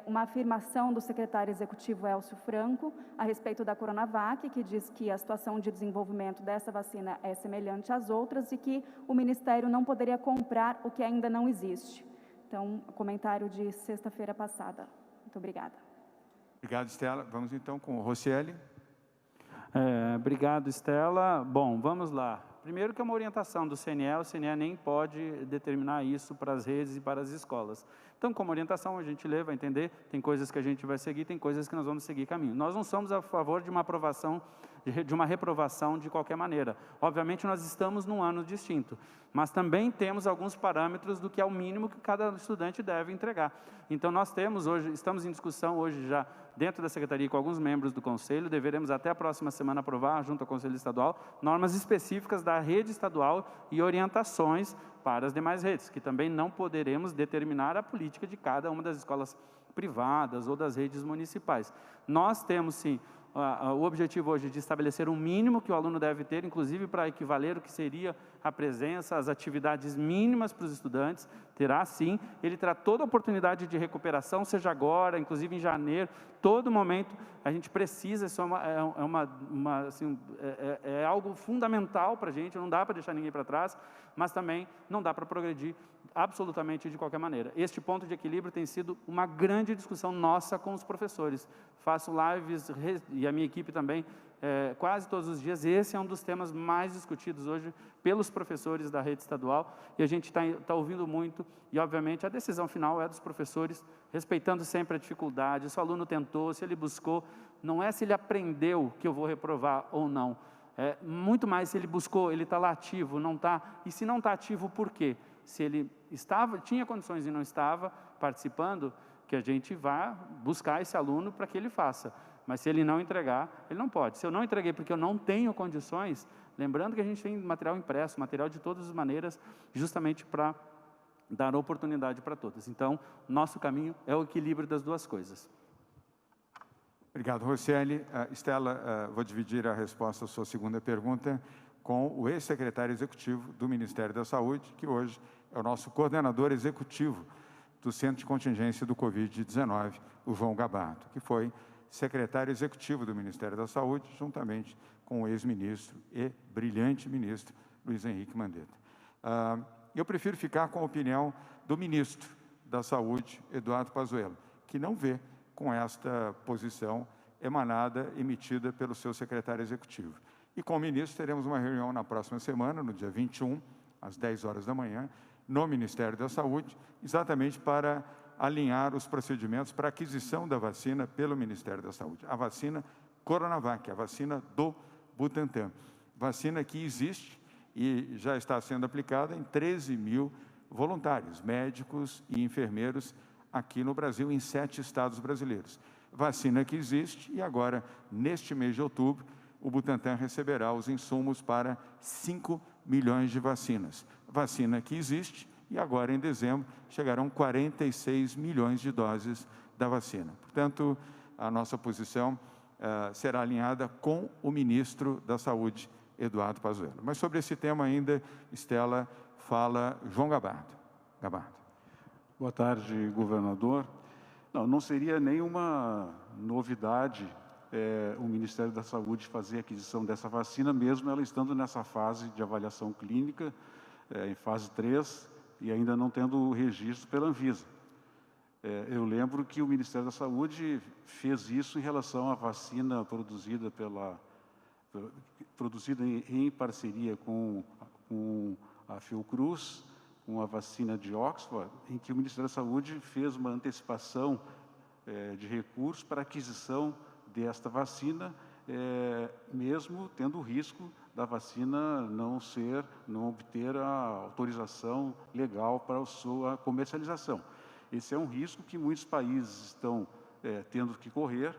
uma afirmação do secretário executivo Elcio Franco a respeito da Coronavac, que diz que a situação de desenvolvimento dessa vacina é semelhante às outras e que o Ministério não poderia comprar o que ainda não existe. Então, comentário de sexta-feira passada. Muito obrigada. Obrigado, Estela. Vamos então com o Rocieli. Obrigado, Estela. Bom, vamos lá. Primeiro que é uma orientação do CNE, o CNE nem pode determinar isso para as redes e para as escolas. Então, como orientação, a gente lê, vai entender, tem coisas que a gente vai seguir, tem coisas que nós vamos seguir caminho. Nós não somos a favor de uma aprovação, de uma reprovação de qualquer maneira. Obviamente, nós estamos num ano distinto, mas também temos alguns parâmetros do que é o mínimo que cada estudante deve entregar. Então, nós temos hoje, estamos em discussão hoje já dentro da Secretaria com alguns membros do Conselho, deveremos até a próxima semana aprovar, junto ao Conselho Estadual, normas específicas da rede estadual e orientações para as demais redes, que também não poderemos determinar a política de cada uma das escolas privadas ou das redes municipais. Nós temos, sim, o objetivo hoje de estabelecer um mínimo que o aluno deve ter, inclusive para equivaler o que seria a presença, as atividades mínimas para os estudantes, terá sim, ele terá toda a oportunidade de recuperação, seja agora, inclusive em janeiro, todo momento a gente precisa, isso é algo fundamental para a gente, não dá para deixar ninguém para trás, mas também não dá para progredir absolutamente de qualquer maneira. Este ponto de equilíbrio tem sido uma grande discussão nossa com os professores. Faço lives, e a minha equipe também, quase todos os dias. Esse é um dos temas mais discutidos hoje pelos professores da rede estadual, e a gente está ouvindo muito, e obviamente a decisão final é dos professores, respeitando sempre a dificuldade, se o aluno tentou, se ele buscou, não é se ele aprendeu que eu vou reprovar ou não, é muito mais se ele buscou, ele está lá ativo, não está, e se não está ativo, por quê? Se ele tinha condições e não estava participando, que a gente vá buscar esse aluno para que ele faça. Mas se ele não entregar, ele não pode. Se eu não entreguei porque eu não tenho condições, lembrando que a gente tem material impresso, material de todas as maneiras, justamente para dar oportunidade para todos. Então, nosso caminho é o equilíbrio das duas coisas. Obrigado, Rocieli. Estela, vou dividir a resposta à sua segunda pergunta. com o ex-secretário executivo do Ministério da Saúde, que hoje é o nosso coordenador executivo do Centro de Contingência do Covid-19, o João Gabardo, que foi secretário executivo do Ministério da Saúde, juntamente com o ex-ministro e brilhante ministro Luiz Henrique Mandetta. Eu prefiro ficar com a opinião do ministro da Saúde, Eduardo Pazuello, que não vê com esta posição emitida pelo seu secretário executivo. E com o ministro teremos uma reunião na próxima semana, no dia 21, às 10 horas da manhã, no Ministério da Saúde, exatamente para alinhar os procedimentos para aquisição da vacina pelo Ministério da Saúde. A vacina Coronavac, a vacina do Butantan. Vacina que existe e já está sendo aplicada em 13 mil voluntários, médicos e enfermeiros aqui no Brasil, em 7 estados brasileiros. Vacina que existe e agora, neste mês de outubro, o Butantan receberá os insumos para 5 milhões de vacinas. Vacina que existe e agora, em dezembro, chegarão 46 milhões de doses da vacina. Portanto, a nossa posição será alinhada com o ministro da Saúde, Eduardo Pazuello. Mas sobre esse tema ainda, Estela, fala João Gabardo. Gabardo. Boa tarde, governador. Não seria nenhuma novidade o Ministério da Saúde fazer a aquisição dessa vacina, mesmo ela estando nessa fase de avaliação clínica, em fase 3, e ainda não tendo o registro pela Anvisa. Eu lembro que o Ministério da Saúde fez isso em relação à vacina produzida em parceria com a Fiocruz, com a vacina de Oxford, em que o Ministério da Saúde fez uma antecipação de recursos para aquisição desta vacina, mesmo tendo o risco da vacina não obter a autorização legal para a sua comercialização. Esse é um risco que muitos países estão tendo que correr,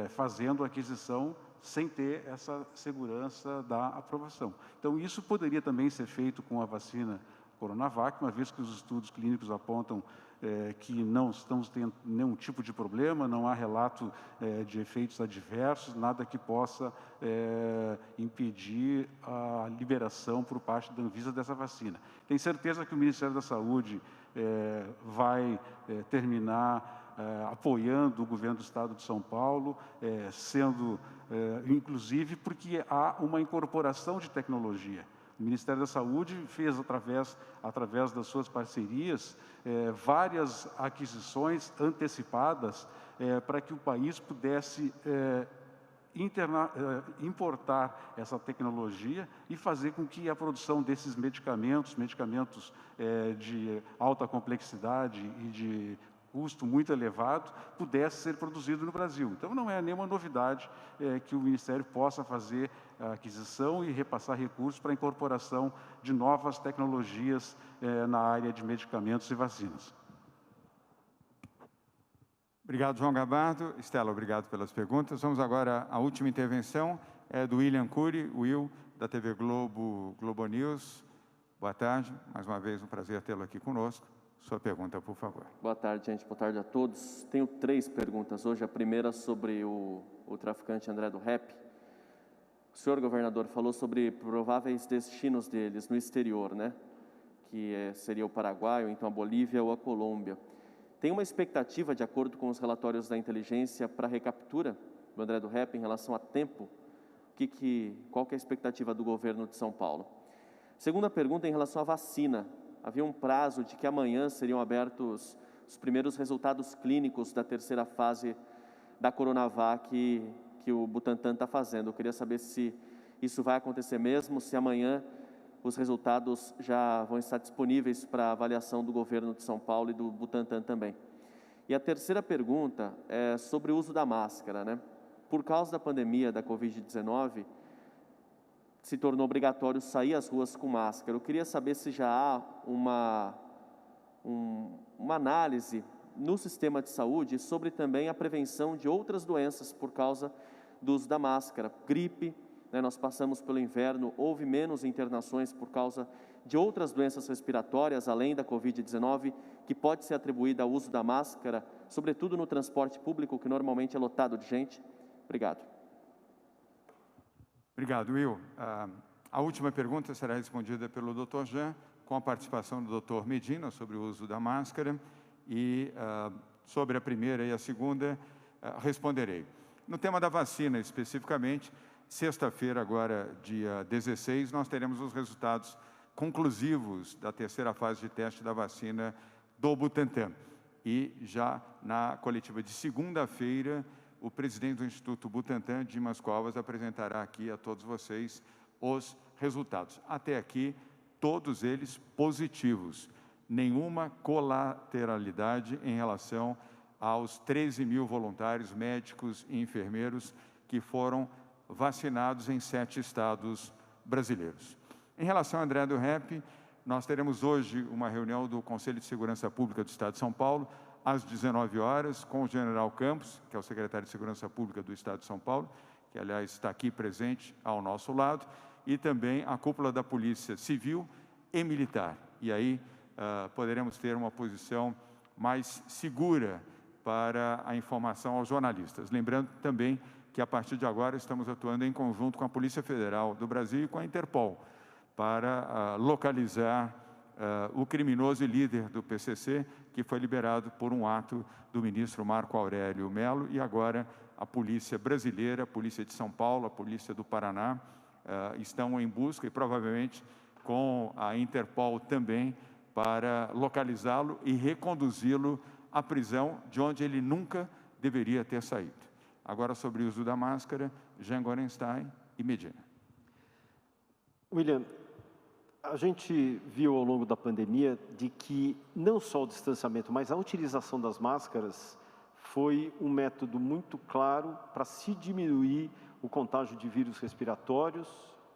fazendo a aquisição sem ter essa segurança da aprovação. Então, isso poderia também ser feito com a vacina Coronavac, uma vez que os estudos clínicos apontam que não estamos tendo nenhum tipo de problema, não há relato de efeitos adversos, nada que possa impedir a liberação por parte da Anvisa dessa vacina. Tenho certeza que o Ministério da Saúde vai terminar apoiando o governo do Estado de São Paulo, inclusive porque há uma incorporação de tecnologia. O Ministério da Saúde fez, através das suas parcerias, várias aquisições antecipadas para que o país pudesse importar essa tecnologia e fazer com que a produção desses medicamentos de alta complexidade e de custo muito elevado, pudesse ser produzido no Brasil. Então, não é nenhuma novidade que o Ministério possa fazer a aquisição e repassar recursos para a incorporação de novas tecnologias na área de medicamentos e vacinas. Obrigado, João Gabardo. Estela, obrigado pelas perguntas. Vamos agora à última intervenção, do William Cury, Will, da TV Globo News. Boa tarde, mais uma vez um prazer tê-lo aqui conosco. Sua pergunta, por favor. Boa tarde, gente. Boa tarde a todos. Tenho 3 perguntas hoje. A primeira sobre o traficante André do Rap. O senhor governador falou sobre prováveis destinos deles no exterior, né? Que seria o Paraguai, ou então a Bolívia ou a Colômbia. Tem uma expectativa, de acordo com os relatórios da inteligência, para a recaptura do André do Rap em relação a tempo? Qual que é a expectativa do governo de São Paulo? Segunda pergunta em relação à vacina. Havia um prazo de que amanhã seriam abertos os primeiros resultados clínicos da 3ª fase da Coronavac que o Butantan está fazendo. Eu queria saber se isso vai acontecer mesmo, se amanhã os resultados já vão estar disponíveis para avaliação do governo de São Paulo e do Butantan também. E a terceira pergunta é sobre o uso da máscara, né? Por causa da pandemia da Covid-19, se tornou obrigatório sair às ruas com máscara. Eu queria saber se já há uma análise no sistema de saúde sobre também a prevenção de outras doenças por causa do uso da máscara. Gripe, né, nós passamos pelo inverno, houve menos internações por causa de outras doenças respiratórias, além da Covid-19, que pode ser atribuída ao uso da máscara, sobretudo no transporte público, que normalmente é lotado de gente. Obrigado. Obrigado, Will. A última pergunta será respondida pelo Dr. Jean, com a participação do Dr. Medina sobre o uso da máscara, e sobre a primeira e a segunda responderei. No tema da vacina, especificamente, sexta-feira, agora, dia 16, nós teremos os resultados conclusivos da terceira fase de teste da vacina do Butantan. E já na coletiva de segunda-feira, o presidente do Instituto Butantan, Dimas Covas, apresentará aqui a todos vocês os resultados. Até aqui, todos eles positivos. Nenhuma colateralidade em relação aos 13 mil voluntários, médicos e enfermeiros que foram vacinados em 7 estados brasileiros. Em relação a André do Rep, nós teremos hoje uma reunião do Conselho de Segurança Pública do Estado de São Paulo, às 19 horas, com o general Campos, que é o secretário de Segurança Pública do Estado de São Paulo, que, aliás, está aqui presente ao nosso lado, e também a cúpula da Polícia Civil e Militar. E aí poderemos ter uma posição mais segura para a informação aos jornalistas. Lembrando também que, a partir de agora, estamos atuando em conjunto com a Polícia Federal do Brasil e com a Interpol, para localizar o criminoso e líder do PCC, que foi liberado por um ato do ministro Marco Aurélio Mello, e agora a Polícia Brasileira, a Polícia de São Paulo, a Polícia do Paraná, estão em busca, e provavelmente com a Interpol também, para localizá-lo e reconduzi-lo à prisão, de onde ele nunca deveria ter saído. Agora, sobre o uso da máscara, Jean Gorenstein e Medina. William, a gente viu ao longo da pandemia de que não só o distanciamento, mas a utilização das máscaras foi um método muito claro para se diminuir o contágio de vírus respiratórios,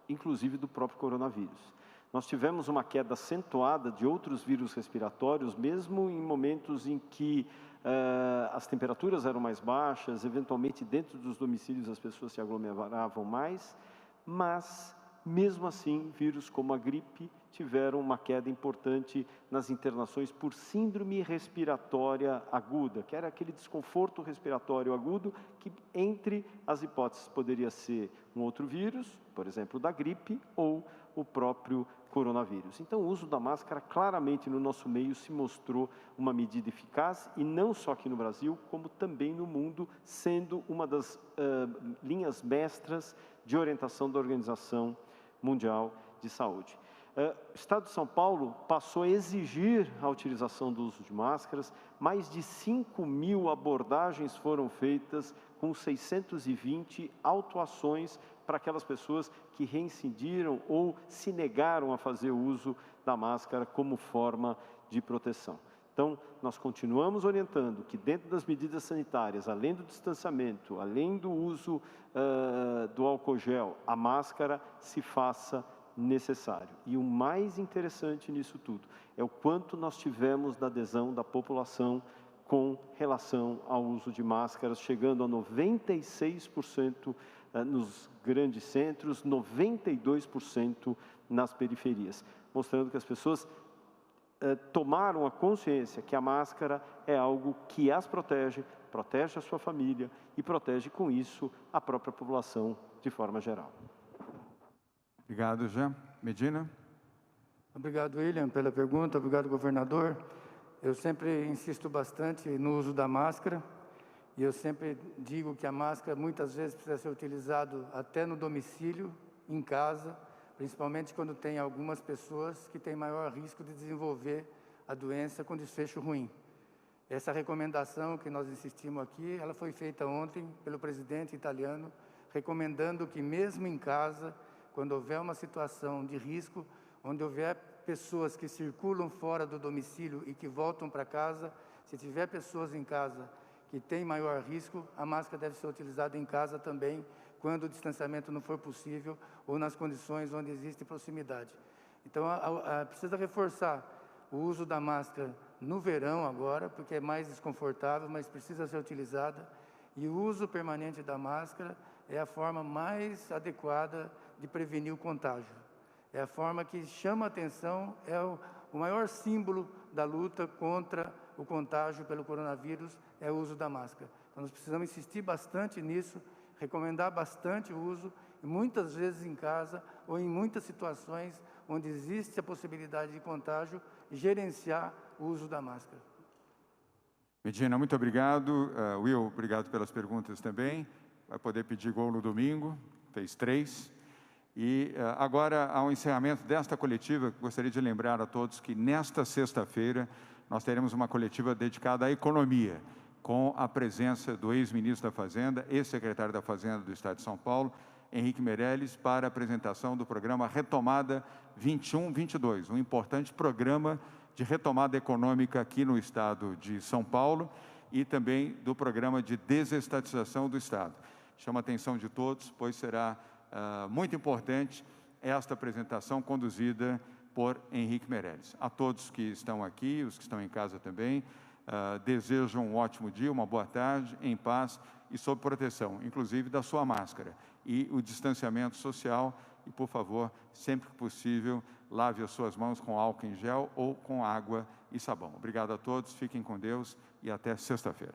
inclusive do próprio coronavírus. Nós tivemos uma queda acentuada de outros vírus respiratórios, mesmo em momentos em que as temperaturas eram mais baixas, eventualmente dentro dos domicílios as pessoas se aglomeravam mais, mas mesmo assim, vírus como a gripe tiveram uma queda importante nas internações por síndrome respiratória aguda, que era aquele desconforto respiratório agudo que, entre as hipóteses, poderia ser um outro vírus, por exemplo, da gripe, ou o próprio coronavírus. Então, o uso da máscara, claramente, no nosso meio, se mostrou uma medida eficaz, e não só aqui no Brasil, como também no mundo, sendo uma das linhas mestras de orientação da Organização Mundial de Saúde. O Estado de São Paulo passou a exigir a utilização do uso de máscaras. Mais de 5.000 abordagens foram feitas, com 620 autuações para aquelas pessoas que reincidiram ou se negaram a fazer o uso da máscara como forma de proteção. Então, nós continuamos orientando que, dentro das medidas sanitárias, além do distanciamento, além do uso do álcool gel, a máscara se faça necessário. E o mais interessante nisso tudo é o quanto nós tivemos da adesão da população com relação ao uso de máscaras, chegando a 96% nos grandes centros, 92% nas periferias, mostrando que as pessoas tomaram a consciência que a máscara é algo que as protege, protege a sua família e protege, com isso, a própria população de forma geral. Obrigado, Jean. Medina? Obrigado, William, pela pergunta. Obrigado, governador. Eu sempre insisto bastante no uso da máscara, e eu sempre digo que a máscara muitas vezes precisa ser utilizada até no domicílio, em casa, principalmente quando tem algumas pessoas que têm maior risco de desenvolver a doença com desfecho ruim. Essa recomendação que nós insistimos aqui, ela foi feita ontem pelo presidente italiano, recomendando que mesmo em casa, quando houver uma situação de risco, onde houver pessoas que circulam fora do domicílio e que voltam para casa, se tiver pessoas em casa que têm maior risco, a máscara deve ser utilizada em casa também, quando o distanciamento não for possível ou nas condições onde existe proximidade. Então, precisa reforçar o uso da máscara no verão agora, porque é mais desconfortável, mas precisa ser utilizada. E o uso permanente da máscara é a forma mais adequada de prevenir o contágio. É a forma que chama a atenção, é o maior símbolo da luta contra o contágio pelo coronavírus, é o uso da máscara. Então, nós precisamos insistir bastante nisso, recomendar bastante o uso muitas vezes em casa ou em muitas situações onde existe a possibilidade de contágio, gerenciar o uso da máscara. Medina, muito obrigado. Will, obrigado pelas perguntas também. Vai poder pedir gol no domingo, fez 3. E agora, ao encerramento desta coletiva, gostaria de lembrar a todos que nesta sexta-feira nós teremos uma coletiva dedicada à economia, com a presença do ex-ministro da Fazenda, ex-secretário da Fazenda do Estado de São Paulo, Henrique Meirelles, para a apresentação do programa Retomada 21-22, um importante programa de retomada econômica aqui no Estado de São Paulo e também do programa de desestatização do Estado. Chama a atenção de todos, pois será muito importante esta apresentação conduzida por Henrique Meirelles. A todos que estão aqui, os que estão em casa também, desejo um ótimo dia, uma boa tarde, em paz e sob proteção, inclusive da sua máscara e o distanciamento social. E, por favor, sempre que possível, lave as suas mãos com álcool em gel ou com água e sabão. Obrigado a todos, fiquem com Deus e até sexta-feira.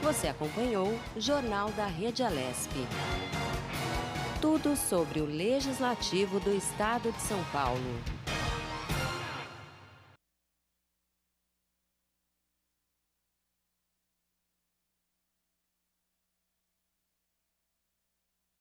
Você acompanhou o Jornal da Rede Alesp. Tudo sobre o Legislativo do Estado de São Paulo.